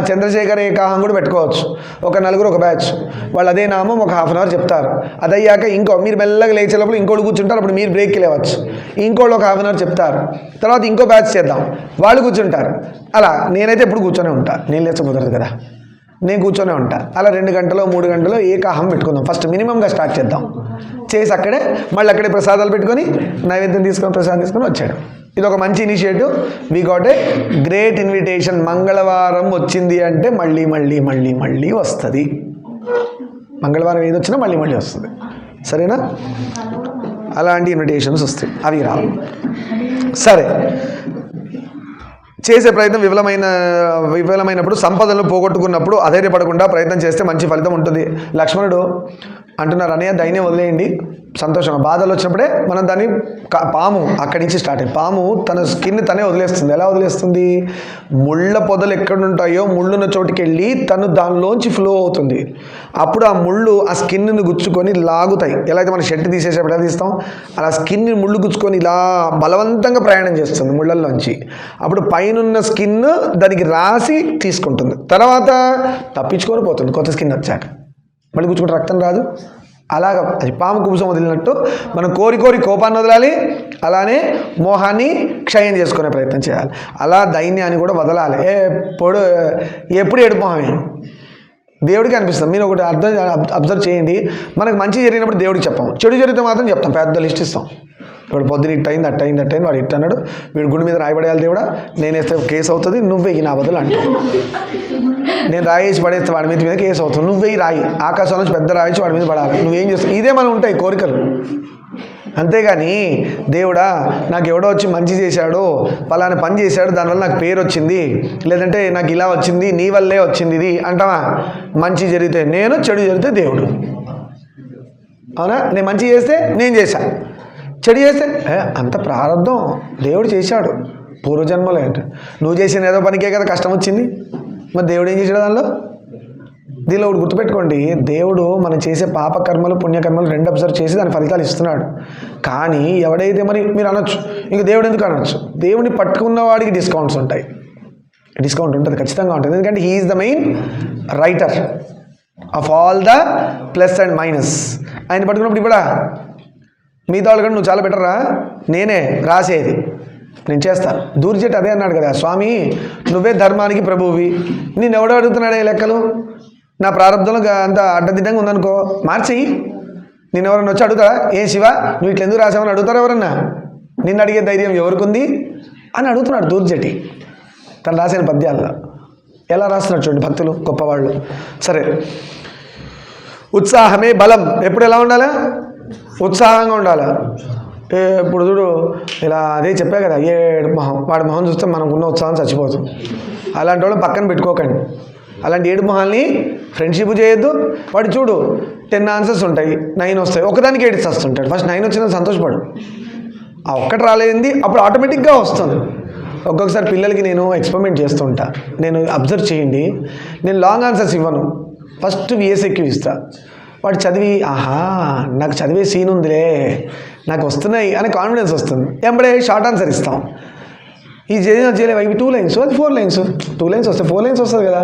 చంద్రశేఖర్ ఏకాహం కూడా పెట్టుకోవచ్చు. ఒక 4 ఒక బ్యాచ్, వాళ్ళు అదే నామం ఒక 1/2 అవర్ చెప్తారు. అదయ్యాక మీరు మెల్లగా లేచే లోపల ఇంకోటి కూర్చుంటారు, అప్పుడు మీరు బ్రేక్కి లేవచ్చు. ఇంకోళ్ళు ఒక 1/2 అవర్ చెప్తారు, తర్వాత ఇంకో బ్యాచ్ చేద్దాం, వాళ్ళు కూర్చుంటారు. అలా నేనైతే ఎప్పుడు కూర్చొనే ఉంటా, నేను లేచ కుదరదు కదా, నేను కూర్చొనే ఉంటా. అలా 2 గంటలు 3 గంటలు ఏకాహం పెట్టుకుందాం. ఫస్ట్ మినిమంగా స్టార్ట్ చేద్దాం, చేసి మళ్ళీ అక్కడే ప్రసాదాలు పెట్టుకొని నైవేద్యం తీసుకొని ప్రసాదం తీసుకొని వచ్చాడు. ఇది ఒక మంచి initiative. We got a great invitation. మంగళవారం వచ్చింది అంటే మళ్ళీ వస్తుంది. మంగళవారం ఏది వచ్చినా మళ్ళీ వస్తుంది. సరేనా? అలాంటి ఇన్విటేషన్స్ వస్తాయి, అవి రావు. సరే, చేసే ప్రయత్నం విఫలమైనప్పుడు, సంపదలను పోగొట్టుకున్నప్పుడు అధైర్యపడకుండా ప్రయత్నం చేస్తే మంచి ఫలితం ఉంటుంది. లక్ష్మణుడు అంటున్నారు, అన్నయ్య దైన్యం వదిలేయండి, సంతోషంగా బాధలు వచ్చినప్పుడే మనం దాన్ని పాము అక్కడి నుంచి స్టార్ట్ అయ్యి పాము తన స్కిన్ తనే వదిలేస్తుంది. ఎలా వదిలేస్తుంది? ముళ్ళ పొదలు ఎక్కడుంటాయో ముళ్ళున్న చోటుకి వెళ్ళి తను దానిలోంచి ఫ్లో అవుతుంది. అప్పుడు ఆ ముళ్ళు ఆ స్కిన్ని గుచ్చుకొని లాగుతాయి. ఎలా అయితే మనం షర్ట్ తీసేసేప్పుడు ఎలా తీస్తాం, అలా స్కిన్ని ముళ్ళు గుచ్చుకొని ఇలా బలవంతంగా ప్రయాణం చేస్తుంది ముళ్ళల్లోంచి. అప్పుడు పైనున్న స్కిన్ దానికి రాసి తీసుకుంటుంది, తర్వాత తప్పించుకొని పోతుంది. కొత్త స్కిన్ వచ్చాక మళ్ళీ గుచ్చుకుంటే రక్తం రాదు. అలాగా అది పాము కుబుసం వదిలినట్టు మనం కోరి కోపాన్ని వదలాలి, అలానే మోహాన్ని క్షయం చేసుకునే ప్రయత్నం చేయాలి. అలా దైన్యాన్ని కూడా వదలాలి. ఎప్పుడు ఏడు మొహమే దేవుడికి అనిపిస్తుంది. మీరు ఒకటి అబ్జర్వ్ చేయండి, మనకు మంచి జరిగినప్పుడు దేవుడికి చెప్పాము, చెడు జరిగితే మాత్రం చెప్తాం, పెద్ద లిస్ట్ ఇస్తాం. ఇప్పుడు పొద్దున ఇట్టయింది అట్టయింది వాడు ఇట్ట అన్నాడు, వీడు గుడి మీద రాయబడేయాలి దేవుడా, నేను వేస్తే కేసు అవుతుంది, నువ్వెయ్యి నా బదులు అంటావు. నేను రాయేసి పడేస్తే వాడి మీద కేసు అవుతుంది, నువ్వెయ్యి రాయి, ఆకాశం నుంచి పెద్ద రాయించి వాడి మీద పడాలి, నువ్వేం చేస్తావు? ఇదే మనం ఉంటాయి కోరికలు. అంతేగాని దేవుడా నాకు ఎవడో వచ్చి మంచి చేశాడు, పలానా పని చేశాడు, దానివల్ల నాకు పేరు వచ్చింది, లేదంటే నాకు ఇలా వచ్చింది, నీ వల్లే వచ్చింది ఇది అంటావా? మంచి జరిగితే నేను, చెడు జరిగితే దేవుడు. అవునా? నేను మంచి చేస్తే నేను చేశా, చెడు చేస్తే అంత ప్రారంధం దేవుడు చేశాడు పూర్వజన్మలో. అంటే నువ్వు చేసిన ఏదో పనికే కదా కష్టం వచ్చింది, మరి దేవుడు ఏం చేశాడు దానిలో? దీనిలో ఒకటి గుర్తుపెట్టుకోండి, దేవుడు మనం చేసే పాపకర్మలు పుణ్యకర్మలు రెండు అబ్జర్వ్ చేసి దాని ఫలితాలు ఇస్తున్నాడు. కానీ ఎవడైతే మరి మీరు అనొచ్చు, ఇంక దేవుడు ఎందుకు అనొచ్చు, దేవుడిని పట్టుకున్న వాడికి డిస్కౌంట్స్ ఉంటాయి. డిస్కౌంట్ ఉంటుంది, ఖచ్చితంగా ఉంటుంది. ఎందుకంటే he is the main writer of all the plus and minus. ఆయన పట్టుకున్నప్పుడు ఇప్పుడు మిగతా వాళ్ళు కూడా నువ్వు చాలా బెటర్రా, నేనే రాసేది, నేను చేస్తాను. దూర్జెట్ అదే అన్నాడు కదా, స్వామి నువ్వే ధర్మానికి ప్రభువువి, నేను ఎవడో అడుగుతున్నాడే లెక్కలు, నా ప్రారంభంలో అంత అడ్డదిడ్డంగా ఉందనుకో మార్చేయి. నేను ఎవరన్నా వచ్చి అడుగుతారా, ఏ శివ నువ్వు ఇట్లా ఎందుకు రాసావని అడుగుతారా ఎవరన్నా? నిన్ను అడిగే ధైర్యం ఎవరికి ఉంది అని అడుగుతున్నాడు దూర్జటి తను రాసిన పద్యాల్లో. ఎలా రాస్తున్నాడు చూడండి భక్తులు గొప్పవాళ్ళు. సరే, ఉత్సాహమే బలం. ఎప్పుడు ఎలా ఉండాలా? ఉత్సాహంగా ఉండాలి. ఇప్పుడు చూడు ఇలా అదే చెప్పా కదా, ఏడు మొహం, వాడి మొహం చూస్తే మనకున్న ఉత్సాహం చచ్చిపోతుంది. అలాంటి వాళ్ళు పక్కన పెట్టుకోకండి. అలాంటి ఏడు మొహాల్ని ఫ్రెండ్షిప్ చేయొద్దు. వాడు చూడు 10 ఆన్సర్స్ ఉంటాయి, 9 వస్తాయి, ఒకదానికి 8 వస్తుంటాడు. ఫస్ట్ 9 వచ్చినా సంతోషపడు, ఆ ఒక్కటి రాలేదండి అప్పుడు ఆటోమేటిక్గా వస్తుంది. ఒక్కొక్కసారి పిల్లలకి నేను ఎక్స్పెరిమెంట్ చేస్తూ ఉంటా, నేను అబ్జర్వ్ చేయండి, నేను లాంగ్ ఆన్సర్స్ ఇవ్వను, ఫస్ట్ VSQ ఇస్తా. వాడు చదివి ఆహా నాకు చదివే సీన్ ఉందిలే, నాకు వస్తున్నాయి అనే కాన్ఫిడెన్స్ వస్తుంది. ఎంబడే షార్ట్ ఆన్సర్ ఇస్తాం. ఈ చేయలేవు ఇవి 2 లైన్స్, అది 4 లైన్స్, 2 లైన్స్ వస్తాయి, 4 లైన్స్ వస్తుంది కదా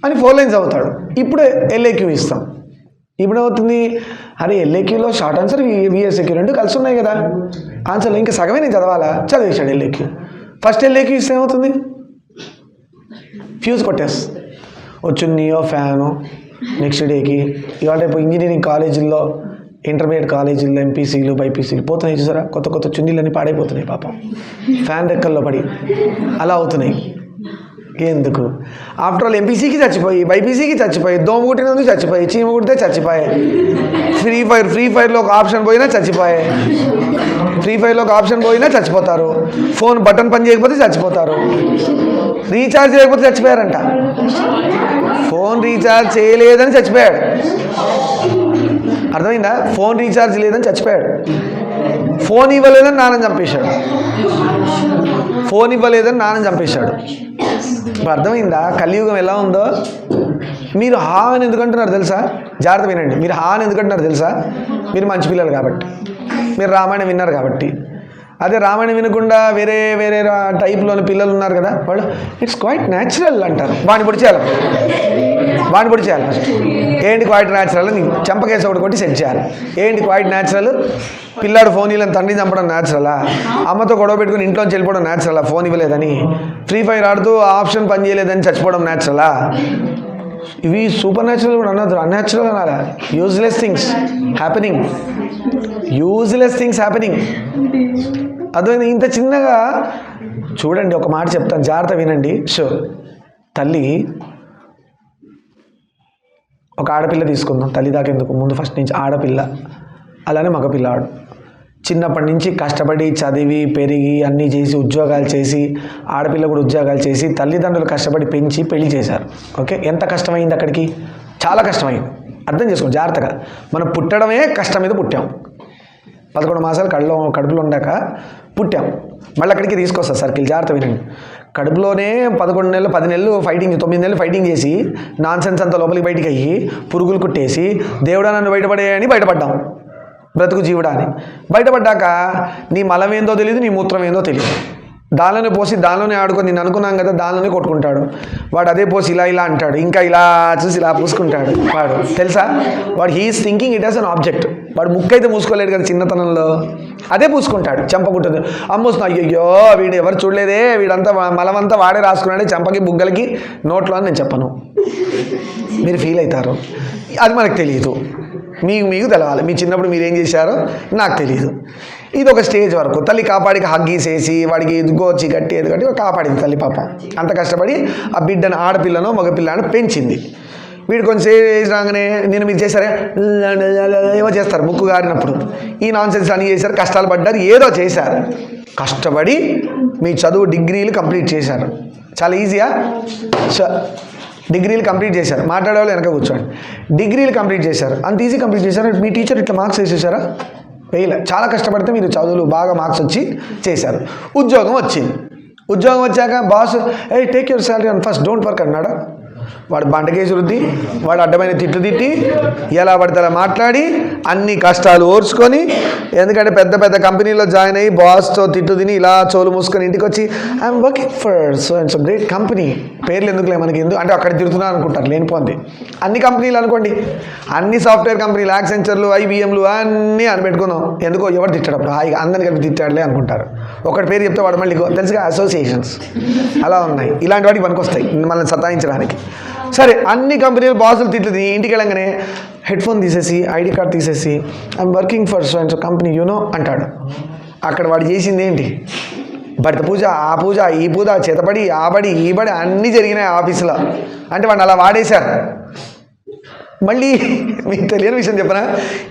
అని 4 లైన్స్ అవుతాడు. ఇప్పుడు LAQ ఇస్తాం. ఇప్పుడు ఏమవుతుంది, అరే LAQలో షార్ట్ ఆన్సర్ VSQ రెండు కలిసి ఉన్నాయి కదా ఆన్సర్లు, ఇంకా సగమే నేను చదవాలా, చదివేశాడు LAQ. ఫస్ట్ LAQ ఇస్తే ఏమవుతుంది, ఫ్యూజ్ కొట్టేస్ వచ్చున్నీయో ఫ్యాను. నెక్స్ట్ డేకి ఇవాళ రేపు ఇంజనీరింగ్ కాలేజీల్లో, ఇంటర్మీడియట్ కాలేజీల్లో MPCలు బైపీసీలు పోతున్నాయి చూసారా, కొత్త కొత్త చున్నీలన్నీ పాడైపోతున్నాయి పాపం, ఫ్యాన్ రెక్కల్లో పడి అలా అవుతున్నాయి. ఎందుకు? ఆఫ్టర్ ఆల్ MPCకి చచ్చిపోయి, బైపీసీకి చచ్చిపోయి, దోమ కుట్టినందుకు చచ్చిపోయి, చీమ కుడితే చచ్చిపోయాయి, ఫ్రీ ఫైర్లో ఒక ఆప్షన్ పోయినా చచ్చిపోయాయి, ఫ్రీ ఫైర్లో ఒక ఆప్షన్ పోయినా చచ్చిపోతారు, ఫోన్ బటన్ పని చేయకపోతే చచ్చిపోతారు, రీఛార్జ్ చేయకపోతే చచ్చిపోయారంట, ఫోన్ రీఛార్జ్ చేయలేదని చచ్చిపోయాడు. అర్థమైందా? ఫోన్ రీఛార్జ్ లేదని చచ్చిపోయాడు. ఫోన్ ఇవ్వలేదని నాన్నని చంపేశాడు, ఫోన్ ఇవ్వలేదని నాన్నని చంపేశాడు. ఇప్పుడు అర్థమైందా కలియుగం ఎలా ఉందో? మీరు హా అని ఎందుకంటున్నారు తెలుసా? జాగ్రత్త వినండి. మీరు హా అని ఎందుకంటున్నారు తెలుసా? మీరు మంచి పిల్లలు కాబట్టి, మీరు రామాయణం విన్నారు కాబట్టి. అదే రామాయణం వినకుండా వేరే వేరే టైప్లోని పిల్లలు ఉన్నారు కదా, వాళ్ళు ఇట్స్ క్వైట్ న్యాచురల్ అంటారు. వాడిని పొడి చేయాలి ఫస్ట్. ఏంటి క్వైట్ న్యాచురల్ అని చెంపకేసి ఒకటి కొట్టి సెట్ చేయాలి. ఏంటి క్వైట్ న్యాచురల్? పిల్లాడు ఫోన్ ఇవ్వలేని తండ్రిని చంపడం న్యాచురలా? అమ్మతో గొడవ పెట్టుకుని ఇంట్లోంచి వెళ్ళిపోవడం న్యాచురలా? ఫోన్ ఇవ్వలేదని, ఫ్రీ ఫైర్ ఆడుతూ ఆప్షన్ పని చేయలేదని చచ్చిపోవడం న్యాచురలా? ఇవి సూపర్ న్యాచురల్ కూడా అనొద్దు, అన్యాచురల్ అనాలా? Useless things happening. అదే ఇంత చిన్నగా చూడండి. ఒక మాట చెప్తాను, జాగ్రత్త వినండి. తల్లి ఒక ఆడపిల్ల తీసుకుందాం, తల్లి దాకా ఎందుకు, ముందు ఫస్ట్ నుంచి ఆడపిల్ల, అలానే మగపిల్లాడు చిన్నప్పటి నుంచి కష్టపడి చదివి పెరిగి అన్నీ చేసి ఉద్యోగాలు చేసి, ఆడపిల్ల కూడా ఉద్యోగాలు చేసి, తల్లిదండ్రులు కష్టపడి పెంచి పెళ్లి చేశారు. ఓకే, ఎంత కష్టమైంది అక్కడికి? చాలా కష్టమైంది. అర్థం చేసుకోండి జాగ్రత్తగా. మనం పుట్టడమే కష్టం మీద పుట్టాం. 11 మాసాలు కడుపులో ఉండాక పుట్టాం. మళ్ళీ అక్కడికి తీసుకొస్తారు సర్కిల్. జాగ్రత్త వినండి. కడుపులోనే 11 నెలలు 10 నెలలు ఫైటింగ్, 9 నెలలు ఫైటింగ్ చేసి నాన్ సెన్స్ అంతా లోపలికి బయటికి అయ్యి పురుగులు కుట్టేసి దేవుడా నన్ను బయటపడే అని బయటపడ్డాం. బ్రతుకు జీవుడా అని బయటపడ్డాక నీ మలం ఏందో తెలియదు, నీ మూత్రం ఏందో తెలియదు. దానిలోనే పోసి దానిలోనే ఆడుకొని నేను అనుకున్నాం కదా దానిలోనే కొట్టుకుంటాడు వాడు. అదే పోసి ఇలా ఇలా అంటాడు, ఇంకా ఇలా చూసి ఇలా పూసుకుంటాడు వాడు. తెలుసా వాడు he is thinking it as an object. వాడు ముక్కు అయితే మూసుకోలేడు కదా చిన్నతనంలో, అదే పూసుకుంటాడు. చెంపకుంటుంది అమ్మోస్తుంది. అయ్యయ్యో వీడు ఎవరు చూడలేదే, వీడంతా మలమంతా వాడే రాసుకున్నాడే చెంపకి బుగ్గలకి నోట్లో అని నేను చెప్పను. మీరు ఫీల్ అవుతారు. అది మనకు తెలియదు, మీకు తెలవాలి. మీ చిన్నప్పుడు మీరేం చేశారో నాకు తెలియదు. ఇది ఒక స్టేజ్ వరకు తల్లి కాపాడికి హగ్గీసేసి వాడికి ఎదుగోచి గట్టి కాపాడింది తల్లి పాప. అంత కష్టపడి ఆ బిడ్డను ఆడపిల్లను మగపిల్లను పెంచింది. వీడు కొంచెం ఏజ్ రాగానే నేను మీరు చేశారే ఏమో చేస్తారు ముక్కు గారినప్పుడు. ఈ నాన్ సెన్స్ అని చేశారు, కష్టాలు పడ్డారు, ఏదో చేశారు. కష్టపడి మీ చదువు డిగ్రీలు కంప్లీట్ చేశారు. చాలా ఈజీయా? డిగ్రీలు కంప్లీట్ చేశారు. మాట్లాడేవాళ్ళు వెనక కూర్చోండి. డిగ్రీలు కంప్లీట్ చేశారు. అంత ఈజీ కంప్లీట్ చేశారు. మీ టీచర్ ఇట్లా మార్క్స్ వేసేసారా? వేయలే. చాలా కష్టపడితే మీరు చదువులు బాగా మార్క్స్ వచ్చి చేశారు. ఉద్యోగం వచ్చింది. ఉద్యోగం వచ్చాక boss take your salary and first don't work అన్నాడా? వాడు బండకేసి రుద్ది, వాడు అడ్డమైన తిట్లు తిట్టి, ఎలా పడితే అలా మాట్లాడి అన్ని కష్టాలు ఓర్చుకొని, ఎందుకంటే పెద్ద పెద్ద కంపెనీలో జాయిన్ అయ్యి బాస్తో తిట్లు తిని ఇలా చోలు మూసుకొని ఇంటికి వచ్చి I'm working for so and so great company. పేర్లు ఎందుకులే మనకి, అంటే అక్కడ తిడుతున్నా అనుకుంటారు లేనిపోంది. అన్ని కంపెనీలు అనుకోండి, అన్ని సాఫ్ట్వేర్ కంపెనీలు, యాక్సెంచర్లు, ఐబిఎంలు అన్నీ అని పెట్టుకుందాం. ఎందుకో ఎవరు తిట్టాడు హాయిగా అందరిని కలిపి తిట్టాడులే అనుకుంటారు. ఒకటి పేరు చెప్తే వాడు మళ్ళీ తెలుసుగా అసోసియేషన్స్ అలా ఉన్నాయి. ఇలాంటి వాటికి పనికొస్తాయి మనల్ని సతాయించడానికి. సరే అన్ని కంపెనీలు బాసులు తిట్లు ఇంటికి వెళ్ళంగానే హెడ్ ఫోన్ తీసేసి ఐడి కార్డ్ తీసేసి I'm working for so and so company అంటాడు. అక్కడ వాడు చేసింది ఏంటి? భర్త పూజ, ఆ పూజ, ఈ పూజ, చేతబడి, ఆ బడి, ఈ బడి అన్నీ జరిగినాయి ఆఫీసులో. అంటే వాడిని అలా వాడేశారు. మళ్ళీ మీకు తెలియని విషయం చెప్పనా,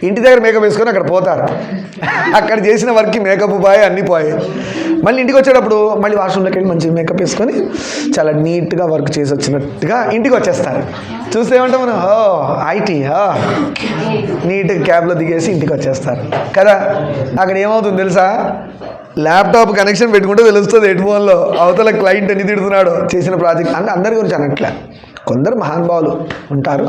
ఇంటి దగ్గర మేకప్ వేసుకొని అక్కడ పోతారు. అక్కడ చేసిన వర్క్కి మేకప్ పోయి అన్నీ పోయాయి. మళ్ళీ ఇంటికి వచ్చేటప్పుడు మళ్ళీ వాష్రూమ్లోకి వెళ్ళి మంచిగా మేకప్ వేసుకొని చాలా నీట్గా వర్క్ చేసి వచ్చినట్టుగా ఇంటికి వచ్చేస్తారు. చూస్తే ఏమంటాం మనం, ఐటీ నీట్గా క్యాబ్లో దిగేసి ఇంటికి వచ్చేస్తారు కదా. అక్కడ ఏమవుతుంది తెలుసా? ల్యాప్టాప్ కనెక్షన్ పెట్టుకుంటే తెలుస్తుంది హెడ్ ఫోన్లో అవతల క్లయింట్ ఎన్ని తిడుతున్నాడో చేసిన ప్రాజెక్ట్. అంటే అందరి గురించి అనట్లే, కొందరు మహానుభావులు ఉంటారు,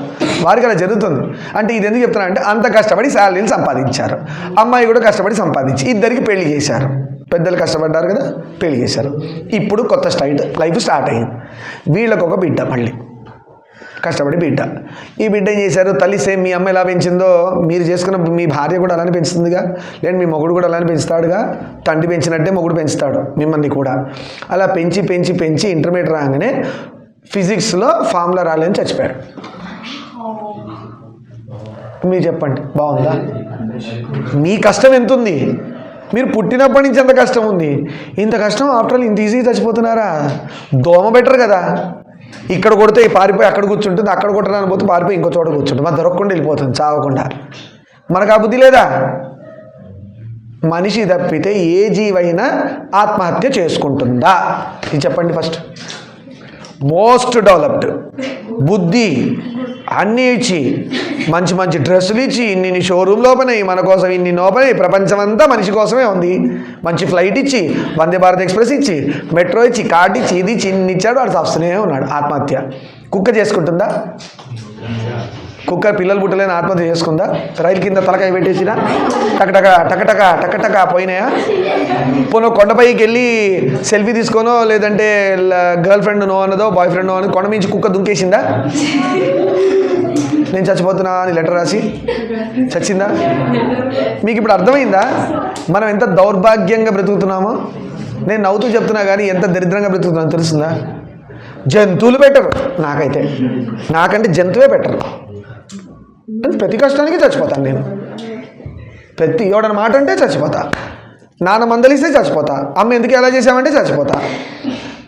వారికి అలా జరుగుతుంది. అంటే ఇది ఎందుకు చెప్తున్నా అంటే అంత కష్టపడి శాలరీలు సంపాదించారు. అమ్మాయి కూడా కష్టపడి సంపాదించి ఇద్దరికి పెళ్లి చేశారు. పెద్దలు కష్టపడ్డారు కదా, పెళ్లి చేశారు. ఇప్పుడు కొత్త లైఫ్ స్టార్ట్ అయ్యింది. వీళ్ళకు ఒక బిడ్డ, మళ్ళీ కష్టపడి బిడ్డ. ఈ బిడ్డ ఏం చేశారు? తల్లి సేమ్ మీ అమ్మ ఎలా పెంచిందో మీరు చేసుకున్న మీ భార్య కూడా అలానే పెంచుతుందిగా, లేదు మీ మొగుడు కూడా అలానే పెంచుతాడుగా. తండ్రి పెంచినట్టే మొగుడు పెంచుతాడు మిమ్మల్ని కూడా. అలా పెంచి పెంచి పెంచి ఇంటర్మీడియట్ రాగానే ఫిజిక్స్లో ఫార్ములా రాలేని చచ్చిపోయాడు. మీరు చెప్పండి బాగుందా? మీ కష్టం ఎంత ఉంది? మీరు పుట్టినప్పటి నుంచి ఎంత కష్టం ఉంది. ఇంత కష్టం ఆఫ్టర్ ఆల్ ఇంత ఈజీగా చచ్చిపోతున్నారా? దోమ బెటర్ కదా. ఇక్కడ కొడితే పారిపోయి అక్కడ కూర్చుంటుంది, అక్కడ కొట్టడానికి పోతే పారిపోయి ఇంకో చోట కూర్చుంటుంది, మరి దొరకకుండా వెళ్ళిపోతుంది చావకుండా. మనకు ఆ బుద్ధి లేదా? మనిషి తప్పితే ఏ జీవైనా ఆత్మహత్య చేసుకుంటుందా? ఇది చెప్పండి ఫస్ట్. మోస్ట్ డెవలప్డ్ బుద్ధి అన్నీ ఇచ్చి మంచి మంచి డ్రెస్సులు ఇచ్చి ఇన్ని షోరూమ్ లోపనాయి మన కోసం, ఇన్ని లోపనాయి, ప్రపంచం అంతా మనిషి కోసమే ఉంది. మంచి ఫ్లైట్ ఇచ్చి, వందే భారత్ ఎక్స్ప్రెస్ ఇచ్చి, మెట్రో ఇచ్చి, కార్డు ఇచ్చి, ఇది ఇచ్చి ఇన్ని ఇచ్చాడు, వాడు వస్తూనే ఉన్నాడు. ఆత్మహత్య కుక్క చేసుకుంటుందా? కుక్క పిల్లలు పుట్టలేని ఆత్మహత్య చేసుకుందా? రైలు కింద తలకాయ పెట్టేసినా టకటక టకటక టకటక పోయినాయా? పోనో కొండపైకి వెళ్ళి సెల్ఫీ తీసుకోనో లేదంటే గర్ల్ ఫ్రెండ్ నో అన్నదో బాయ్ ఫ్రెండ్ నో అన్నదో కొండ మించి కుక్క దుంకేసిందా? నేను చచ్చిపోతున్నా అని లెటర్ రాసి చచ్చిందా? మీకు ఇప్పుడు అర్థమైందా మనం ఎంత దౌర్భాగ్యంగా బ్రతుకుతున్నామో? నేను నవ్వుతూ చెప్తున్నా కానీ ఎంత దరిద్రంగా బ్రతుకుతున్నాను తెలుస్తుందా? జంతువులు బెటర్ నాకైతే, నాకంటే జంతువే బెటర్. ప్రతి కష్టానికి చచ్చిపోతాను నేను. ప్రతి ఎవడన్న మాట అంటే చచ్చిపోతా, నాన్న మందలిస్తే చచ్చిపోతా, అమ్మ ఎందుకు ఎలా చేసావంటే చచ్చిపోతా.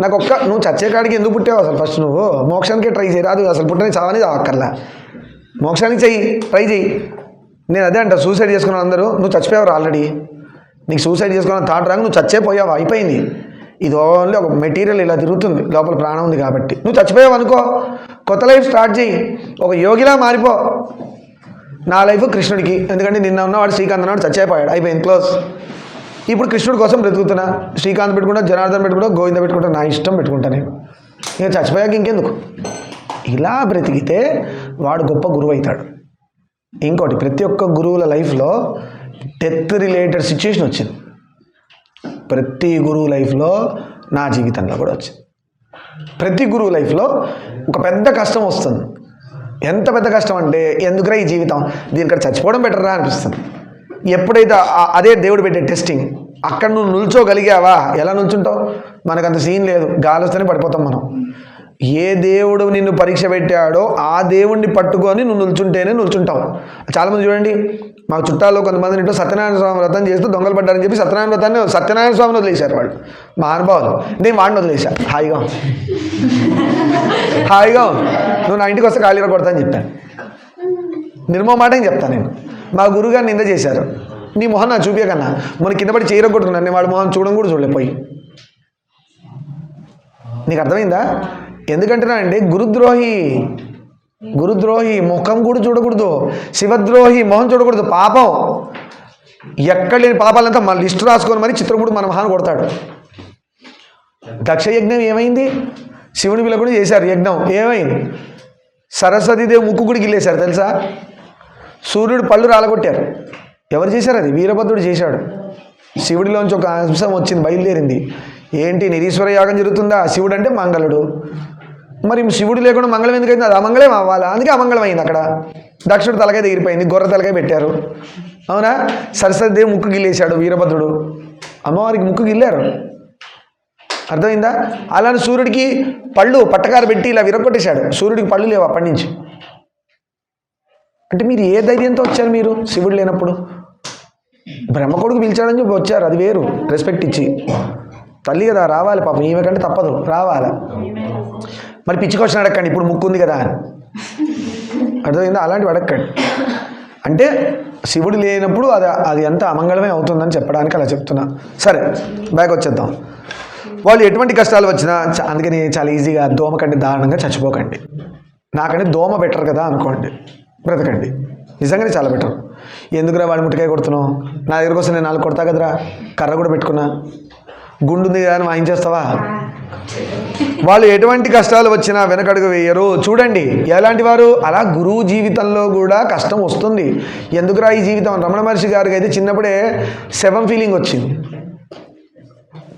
నాకు నువ్వు చచ్చే కాడికి ఎందుకు పుట్టావు అసలు? ఫస్ట్ నువ్వు మోక్షానికే ట్రై చేయి. రాదు అసలు పుట్టని చావని చావక్కర్లా, మోక్షానికి చెయ్యి, ట్రై చెయ్యి. నేను అదే అంట, సూసైడ్ చేసుకున్నాను అందరూ. నువ్వు చచ్చిపోయావు ఆల్రెడీ. నీకు సూసైడ్ చేసుకున్న థాట్ రాగా నువ్వు చచ్చిపోయావు, అయిపోయింది. ఇది ఓన్లీ ఒక మెటీరియల్ ఇలా తిరుగుతుంది, లోపల ప్రాణం ఉంది కాబట్టి. నువ్వు చచ్చిపోయావు అనుకో, కొత్త లైఫ్ స్టార్ట్ చేయి, ఒక యోగిలా మారిపో. నా లైఫ్ కృష్ణుడికి, ఎందుకంటే నిన్న ఉన్నవాడు శ్రీకాంత్ అన్నవాడు చచ్చిపోయాడు, అయిపోయింది, క్లోజ్. ఇప్పుడు కృష్ణుడి కోసం బ్రతుకుతున్నా, శ్రీకాంత్ పెట్టుకుంటా, జనార్దన్ పెట్టుకుంటా, గోవింద పెట్టుకుంటా, నా ఇష్టం పెట్టుకుంటా నేను, ఇక చచ్చిపోయాక ఇంకెందుకు. ఇలా బ్రతికితే వాడు గొప్ప గురువు అవుతాడు. ఇంకోటి, ప్రతి ఒక్క గురువుల లైఫ్లో డెత్ రిలేటెడ్ సిచ్యుయేషన్ వచ్చింది. ప్రతి గురువు లైఫ్లో, నా జీవితంలో కూడా వచ్చింది. ప్రతి గురువు లైఫ్లో ఒక పెద్ద కష్టం వస్తుంది. ఎంత పెద్ద కష్టం అంటే, ఎందుకురా ఈ జీవితం, దీనికంటే చచ్చిపోవడం బెటర్రా అనిపిస్తుంది. ఎప్పుడైతే అదే దేవుడు పెట్టే టెస్టింగ్, అక్కడ నువ్వు నిల్చోగలిగావా, ఎలా నిల్చుంటావు, మనకంత సీన్ లేదు, గాలి వస్తేనే పడిపోతాం మనం. ఏ దేవుడు నిన్ను పరీక్ష పెట్టాడో ఆ దేవుడిని పట్టుకొని నువ్వు నిల్చుంటేనే నిల్చుంటావు. చాలామంది చూడండి, మా చుట్టాల్లో కొంతమంది ఇంట్లో సత్యనారాయణ స్వామి వ్రతం చేస్తూ దొంగలు పడ్డారని చెప్పి సత్యనారాయణ స్వామిని వదిలేశారు వాళ్ళు, మా అనుభవాలు. నేను వాడిని వదిలేశా, హాయిగా నువ్వు నా ఇంటికి వస్తే ఖాళీగా కొడతా అని చెప్పాను. నిర్మమాటం చెప్తాను నేను. మా గురుగారు నింద చేశారు, నీ మొహం నా చూపించకన్నా, మన కింద పడి చేయరగొట్టుకున్నాను, నేను వాడి మొహం చూడడం కూడా చూడలేకపోయి. నీకు అర్థమైందా? ఎందుకంటున్నా అంటే గురుద్రోహి ముఖం కూడా చూడకూడదు, శివద్రోహి మొహం చూడకూడదు, పాపం. ఎక్కడ లేని పాపాలంతా మన లిస్టు రాసుకొని మరి చిత్రకూడు మన మహాన్ కొడతాడు. దక్ష యజ్ఞం ఏమైంది? శివుని పిల్ల కూడా చేశారు యజ్ఞం, ఏమైంది? సరస్వతీదేవి ముక్కు కూడా గిల్లేశారు తెలుసా. సూర్యుడు పళ్ళు రాలగొట్టారు. ఎవరు చేశారు? అది వీరభద్రుడు చేశాడు. శివుడిలోంచి ఒక అంశం వచ్చింది, బయలుదేరింది. ఏంటి, నిరీశ్వర యాగం జరుగుతుందా? శివుడు అంటే మంగళుడు, మరి శివుడు లేకుండా మంగళం ఎందుకైంది? అది అమంగళం అవ్వాలా, అందుకే అమంగళం అయింది. అక్కడ దక్షుడు తలకాయ దిగిరిపోయింది, గొర్రె తలకాయ పెట్టారు, అవునా? సరస్వతీదేవి ముక్కు గిల్లేశాడు వీరభద్రుడు, అమ్మవారికి ముక్కు గిల్లారు. అర్థమైందా? అలానే సూర్యుడికి పళ్ళు పట్టకారు పెట్టి ఇలా విరగొట్టేశాడు, సూర్యుడికి పళ్ళు లేవు అప్పటి నుంచి. అంటే మీరు ఏ ధైర్యంతో వచ్చారు? మీరు శివుడు లేనప్పుడు బ్రహ్మ కొడుకు పిలిచాడని చెప్పి వచ్చారు, అది వేరు, రెస్పెక్ట్ ఇచ్చి. తల్లి కదా, రావాలి పాపం, ఈమె కంటే తప్పదు, రావాలి. మరి పిచ్చి క్వశ్చన్ అడగండి, ఇప్పుడు ముక్కు ఉంది కదా అని. అర్థమైందా? అలాంటివి అడగండి. అంటే శివుడు లేనప్పుడు అది ఎంత అమంగళమే అవుతుందని చెప్పడానికి అలా చెప్తున్నా. సరే, బ్యాక్ వచ్చేద్దాం. వాళ్ళు ఎటువంటి కష్టాలు వచ్చినా, అందుకని చాలా ఈజీగా దోమ కంటే దారుణంగా చచ్చిపోకండి. నాకంటే దోమ బెటర్ కదా అనుకోండి, బ్రతకండి. నిజంగానే చాలా బెటర్. ఎందుకురా వాడి ముట్టికాయ కొడుతున్నావు, నా దగ్గర కోసం నేను 4 కొడతా కదరా, కర్ర కూడా పెట్టుకున్నా, గుండు ఉంది కదా అని వాయించేస్తావా? వాళ్ళు ఎటువంటి కష్టాలు వచ్చినా వెనకడుగు వేయరు. చూడండి ఎలాంటి వారు. అలా గురువు జీవితంలో కూడా కష్టం వస్తుంది. ఎందుకురా ఈ జీవితం. రమణ మహర్షి గారికి అయితే చిన్నప్పుడే శవం ఫీలింగ్ వచ్చింది.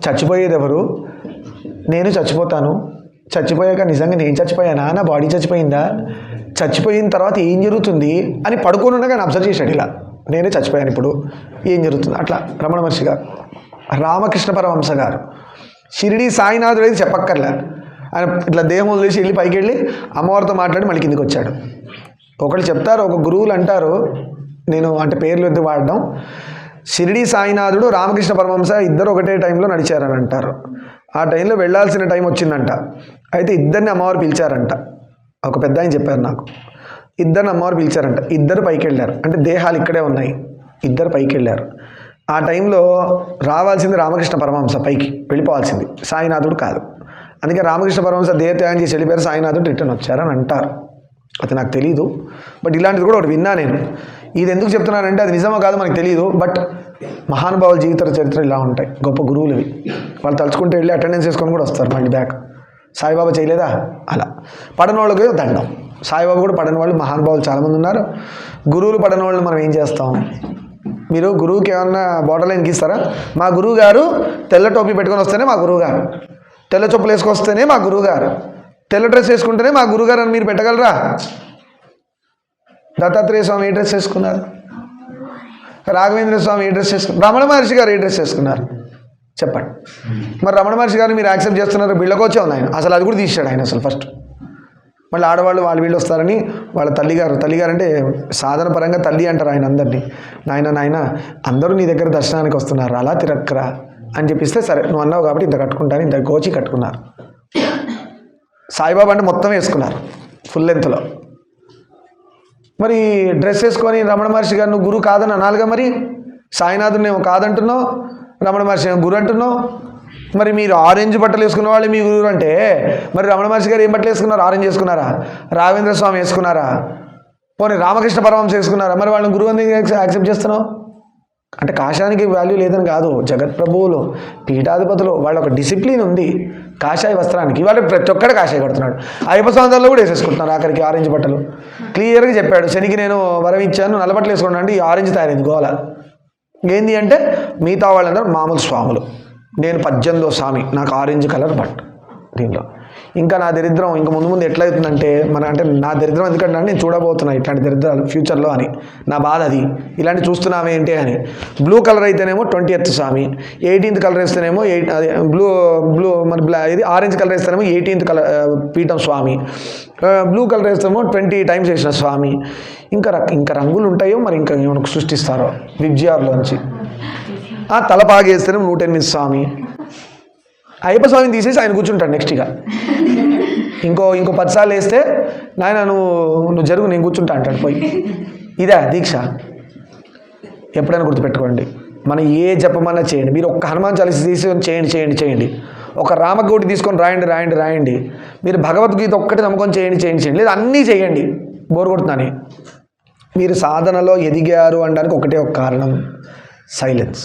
చచ్చిపోయేది ఎవరు? నేను చచ్చిపోతాను, చచ్చిపోయాక నిజంగా నేను చచ్చిపోయానా, నా బాడీ చచ్చిపోయిందా, చచ్చిపోయిన తర్వాత ఏం జరుగుతుంది అని పడుకొని ఉండగా ఆయన అబ్జర్వ్ చేశాడు. ఇలా నేనే చచ్చిపోయాను, ఇప్పుడు ఏం జరుగుతుంది. అట్లా రమణ మహర్షి గారు, రామకృష్ణ పరమహంస గారు, షిరిడి సాయినాథుడు అయితే చెప్పక్కర్లే. ఆయన ఇట్లా దేహం వదిలేసి వెళ్ళి పైకి వెళ్ళి అమ్మవారితో మాట్లాడి మళ్ళీ కిందికి వచ్చాడు. ఒకళ్ళు చెప్తారు, ఒక గురువులు అంటారు, నేను అంటే పేర్లు ఎందుకు వాడడం, షిరిడి సాయినాథుడు రామకృష్ణ పరమహంస ఇద్దరు ఒకటే టైంలో నడిచారని అంటారు. ఆ టైంలో వెళ్ళాల్సిన టైం వచ్చిందంట. అయితే ఇద్దరిని అమ్మవారు పిలిచారంట. ఒక పెద్ద ఆయన చెప్పారు నాకు, ఇద్దరిని అమ్మవారు పిలిచారంట. ఇద్దరు పైకి వెళ్ళారు, అంటే దేహాలు ఇక్కడే ఉన్నాయి, ఇద్దరు పైకి వెళ్ళారు. ఆ టైంలో రావాల్సింది రామకృష్ణ పరమహంస, పైకి వెళ్ళిపోవాల్సింది, సాయినాథుడు కాదు. అందుకే రామకృష్ణ పరమహంస దేహత్యాగం చేసి వెళ్ళిపోయారు, సాయినాథుడు రిటర్న్ వచ్చారని అంటారు. అది నాకు తెలీదు, బట్ ఇలాంటిది కూడా ఒకటి విన్నా నేను. ఇది ఎందుకు చెప్తున్నానంటే అది నిజమో కాదో మనకు తెలియదు, బట్ మహానుభావుల జీవిత చరిత్ర ఇలా ఉంటాయి. గొప్ప గురువులవి, వాళ్ళు తలుచుకుంటే వెళ్ళి అటెండెన్స్ చేసుకొని కూడా వస్తారు మళ్ళీ బ్యాక్. సాయిబాబా చేయలేదా? అలా పడనోళ్ళకి దండం. సాయిబాబా కూడా పడని వాళ్ళు మహానుభావులు చాలామంది ఉన్నారు. గురువులు పడని వాళ్ళు మనం ఏం చేస్తాం? మీరు గురువుకి ఏమన్నా బార్డర్ లైన్ గీస్తారా? మా గురువు గారు తెల్ల టోపీ పెట్టుకొని వస్తేనే మా గురువు గారు, తెల్ల చెప్పులు వేసుకొస్తేనే మా గురువు గారు, తెల్ల డ్రెస్ వేసుకుంటేనే మా గురువుగారు అని మీరు పెట్టగలరా? దత్తాత్రేయ స్వామి ఏ డ్రెస్ వేసుకున్నారు? రాఘవేంద్ర స్వామి ఏ డ్రెస్ వేసుకున్నారు? రమణ మహర్షి గారు ఏ డ్రెస్ వేసుకున్నారు? చెప్పండి. మరి రమణ మహర్షి గారిని మీరు యాక్సెప్ట్ చేస్తున్నారు, బిళ్ళకొచ్చే ఉంది ఆయన. అసలు అది కూడా తీసాడు ఆయన అసలు ఫస్ట్. మళ్ళీ ఆడవాళ్ళు వీళ్ళు వస్తారని వాళ్ళ తల్లిగారు అంటే సాధన పరంగా తల్లి అంటారు ఆయన అందరినీ. నాయన అందరూ నీ దగ్గర దర్శనానికి వస్తున్నారు, అలా తిరక్కరా అని చెప్పిస్తే, సరే నువ్వు అన్నావు కాబట్టి ఇంత కట్టుకుంటాను, ఇంత గోచి కట్టుకున్నారు. సాయిబాబా అంటే మొత్తం వేసుకున్నారు ఫుల్ లెంత్లో. మరి డ్రెస్ వేసుకొని రమణ మహర్షి గారు నువ్వు గురువు కాదని అనాలిగా. మరి సాయినాథుని ఏమో కాదంటున్నావు, రమణ మహర్షి ఏమో గురు అంటున్నావు. మరి మీరు ఆరెంజ్ బట్టలు వేసుకున్న వాళ్ళే మీ గురువు అంటే, మరి రమణ మహర్షి గారు ఏం బట్టలు వేసుకున్నారు? ఆరెంజ్ వేసుకున్నారా? రాఘవేంద్ర స్వామి వేసుకున్నారా? పోనీ రామకృష్ణ పరమహంస చేసుకున్నారా, మరి వాళ్ళని గురువు అని యాక్సెప్ట్ చేస్తున్నావు? అంటే కాషాయానికి వాల్యూ లేదని కాదు, జగత్ప్రభువులు పీఠాధిపతులు వాళ్ళ ఒక డిసిప్లిన్ ఉంది కాషాయ వస్త్రానికి. ఇవాళ ప్రతి ఒక్కడు కాషాయ కడుతున్నాడు, అయ్యప్ప స్వామి కూడా వేసేసుకుంటున్నారు ఆఖరికి ఆరెంజ్ బట్టలు. క్లియర్గా చెప్పాడు, శనికి నేను వరం ఇచ్చాను నల్లబట్టలు వేసుకోండి అంటే ఈ ఆరెంజ్ తయారైంది గోల. ఏంది అంటే మిగతా వాళ్ళందరూ మామూలు స్వాములు, నేను 18వ స్వామి, నాకు ఆరెంజ్ కలర్ బట్. దీనిలో ఇంకా నా దరిద్రం ఇంకా ముందు ముందు ఎట్లవుతుందంటే అంటే నా దరిద్రం ఎందుకంటే నేను చూడబోతున్నా ఇట్లాంటి దరిద్రాలు ఫ్యూచర్లో అని నా బాధ అది. ఇలాంటి చూస్తున్నామే ఏంటి అని. బ్లూ కలర్ అయితేనేమో 20th స్వామి, 18th కలర్ వేస్తేనేమో ఇది ఆరెంజ్ కలర్ వేస్తేనేమో 18th కలర్ పీఠం స్వామి, బ్లూ కలర్ వేస్తేనేమో 20 times వేసిన స్వామి. ఇంకా రంగులు ఉంటాయో మరి ఇంకా ఏమైనా సృష్టిస్తారో విబ్జిఆర్లోంచి. తలపాగేస్తేనేమో 108 స్వామి. అయ్యప్ప స్వామిని తీసేసి ఆయన కూర్చుంటాడు నెక్స్ట్. ఇక ఇంకో 10 సార్లు వేస్తే నాయన నువ్వు జరుగు నేను కూర్చుంటా అంటాడు పోయి. ఇదే దీక్ష. ఎప్పుడైనా గుర్తుపెట్టుకోండి, మనం ఏ జపమన్నా చేయండి. మీరు ఒక్క హనుమాన్ చాలీస తీసుకొని చేయండి. ఒక రామకోటి తీసుకొని రాయండి. మీరు భగవద్గీత ఒక్కటి నమ్మకం చేయండి. లేదా అన్నీ చేయండి, బోర్ కొడుతుందని. మీరు సాధనలో ఎదిగారు అనడానికి ఒకటే ఒక కారణం, సైలెన్స్.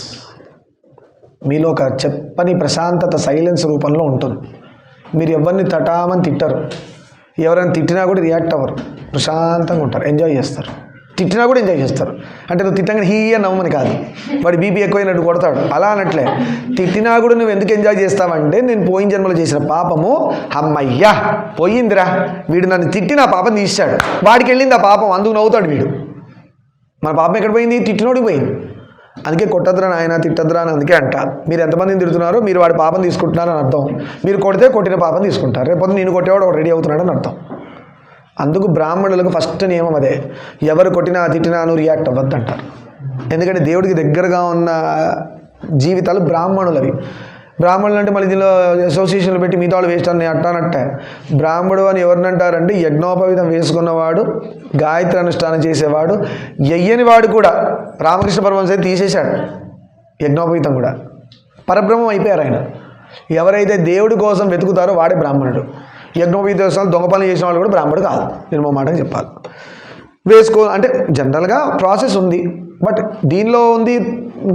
మీలో ఒక చెప్పని ప్రశాంతత సైలెన్స్ రూపంలో ఉంటుంది. మీరు ఎవరిని తటామని తిట్టరు, ఎవరైనా తిట్టినా కూడా రియాక్ట్ అవ్వరు, ప్రశాంతంగా ఉంటారు, ఎంజాయ్ చేస్తారు. తిట్టినా కూడా ఎంజాయ్ చేస్తారు. అంటే నువ్వు తిట్టంగా అని నవ్వమని కాదు, వాడి బీపీ ఎక్కువైనట్టు కొడతాడు అలా అనట్లే. తిట్టినా కూడా నువ్వు ఎందుకు ఎంజాయ్ చేస్తావంటే నేను పోయిన జన్మలో చేసిన పాపము అమ్మయ్యా పోయిందిరా, వీడు నన్ను తిట్టి నా పాపం తీశాడు, వాడికి వెళ్ళింది ఆ పాపం, అందుకు నవ్వుతాడు వీడు. మన పాపం ఎక్కడ పోయింది? తిట్టినోడికి పోయింది. అందుకే కొట్టద్రా నాయన తిట్టద్రా అని అందుకే అంట. మీరు ఎంతమందిని తిడుతున్నారో మీరు వాడి పాపం తీసుకుంటున్నారని అర్థం. మీరు కొడితే కొట్టిన పాపం తీసుకుంటారు, రేపు నేను కొట్టేవాడు ఒకటి రెడీ అవుతున్నాడని అర్థం. అందుకు బ్రాహ్మణులకు ఫస్ట్ నియమం అదే, ఎవరు కొట్టినా తిట్టినా నువ్వు రియాక్ట్ అవ్వద్దంటారు. ఎందుకంటే దేవుడికి దగ్గరగా ఉన్న జీవితాలు బ్రాహ్మణులవి. బ్రాహ్మణులు అంటే మళ్ళీ దీనిలో అసోసియేషన్లు పెట్టి మిగతా వాళ్ళు వేస్ట్ అని అట్టానట్టే. బ్రాహ్మడు అని ఎవరిని అంటారంటే యజ్ఞోపవీతం వేసుకున్నవాడు, గాయత్రి అనుష్ఠానం చేసేవాడు. ఎయ్యని వాడు కూడా రామకృష్ణ పరమహంస అయితే తీసేశాడు యజ్ఞోపవీతం కూడా, పరబ్రహ్మం అయిపోయారు ఆయన. ఎవరైతే దేవుడి కోసం వెతుకుతారో వాడే బ్రాహ్మణుడు. యజ్ఞోపవీతం దొంగ పనులు చేసిన వాళ్ళు కూడా బ్రాహ్మణుడు కాదు, నేను మా మాటగా చెప్పాలి. అంటే జనరల్గా ప్రాసెస్ ఉంది, బట్ దీనిలో ఉంది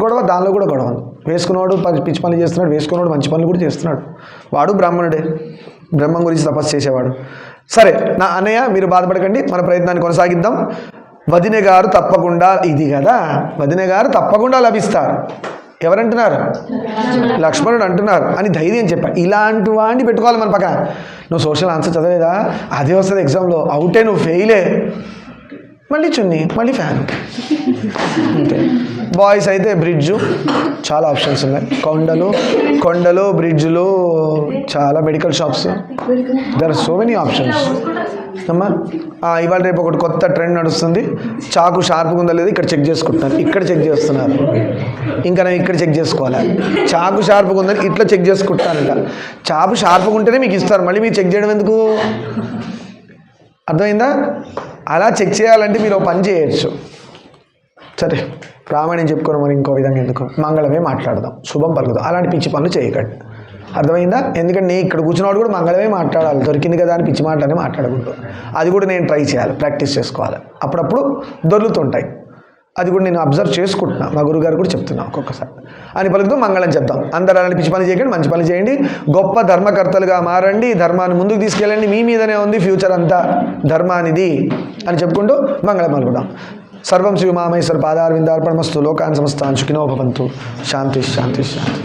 గొడవ, దానిలో కూడా గొడవ ఉంది. వేసుకున్నవాడు పిచ్చి పనులు చేస్తున్నాడు, వేసుకున్నవాడు మంచి పనులు కూడా చేస్తున్నాడు, వాడు బ్రాహ్మణుడే, బ్రహ్మం గురించి తపస్సు చేసేవాడు. సరే నా అన్నయ్య మీరు బాధపడకండి, మన ప్రయత్నాన్ని కొనసాగిద్దాం. వదిన గారు తప్పకుండా, ఇది కదా వదిన గారు తప్పకుండా లభిస్తారు. ఎవరంటున్నారు? లక్ష్మణుడు అంటున్నారు అని ధైర్యం చెప్పా. ఇలాంటి వాడిని పెట్టుకోవాలి మన పక్కన. నువ్వు సోషల్ ఆన్సర్ చదవలేదా, అదే వస్తుంది ఎగ్జామ్లో, అవుటే నువ్వు ఫెయిలే, మళ్ళీ చున్నీ, మళ్ళీ ఫ్యాన్. అంతే. బాయ్స్ అయితే బ్రిడ్జు, చాలా ఆప్షన్స్ ఉన్నాయి. కొండలు బ్రిడ్జులు, చాలా medical shops, there are so many options అమ్మా. ఇవాళ రేపు ఒకటి కొత్త ట్రెండ్ నడుస్తుంది, చాకు షార్ప్గా ఉందా లేదు ఇక్కడ చెక్ చేసుకుంటున్నారు, ఇక్కడ చెక్ చేస్తున్నారు, ఇంకా నేను ఇక్కడ చెక్ చేసుకోవాలి. చాకు షార్ప్గా ఉందని ఇట్లా చెక్ చేసుకుంటానంట. చాకు షార్ప్గా ఉంటేనే మీకు ఇస్తారు, మళ్ళీ మీరు చెక్ చేయడం ఎందుకు? అర్థమైందా? అలా చెక్ చేయాలంటే మీరు ఒక పని చేయొచ్చు. సరే రామాయణం చెప్పుకోరు, మరి ఇంకో విధంగా ఎందుకు, మంగళమే మాట్లాడదాం, శుభం పలుకుదాం, అలాంటి పిచ్చి పనులు చేయకండి. అర్థమైందా? ఎందుకంటే నేను ఇక్కడ కూర్చున్నవాడు కూడా మంగళమే మాట్లాడాలి, దొరికింది కదా అని పిచ్చి మాటలనే మాట్లాడకూడదు. అది కూడా నేను ట్రై చేయాలి, ప్రాక్టీస్ చేసుకోవాలి, అప్పుడప్పుడు దొరుకుతుంటాయి. అది కూడా నేను అబ్జర్వ్ చేసుకుంటున్నా, మా గురుగారు కూడా చెప్తున్నా ఒక్కొక్కసారి. అని పలుకుతూ మంగళం చెప్తాం. అందరూ అలాంటి పిచ్చి పని చేయకండి, మంచి పని చేయండి, గొప్ప ధర్మకర్తలుగా మారండి, ధర్మాన్ని ముందుకు తీసుకెళ్ళండి, మీ మీదనే ఉంది ఫ్యూచర్ అంతా ధర్మానిది అని చెప్పుకుంటూ మంగళం పలుకుదాం. సర్వం శ్రీ ఉమామహేశ్వర పాదారవిందార్పణమస్తు. లోకాన్ సమస్తాన్ సుఖినో భవంతు. శాంతి శాంతి శాంతి.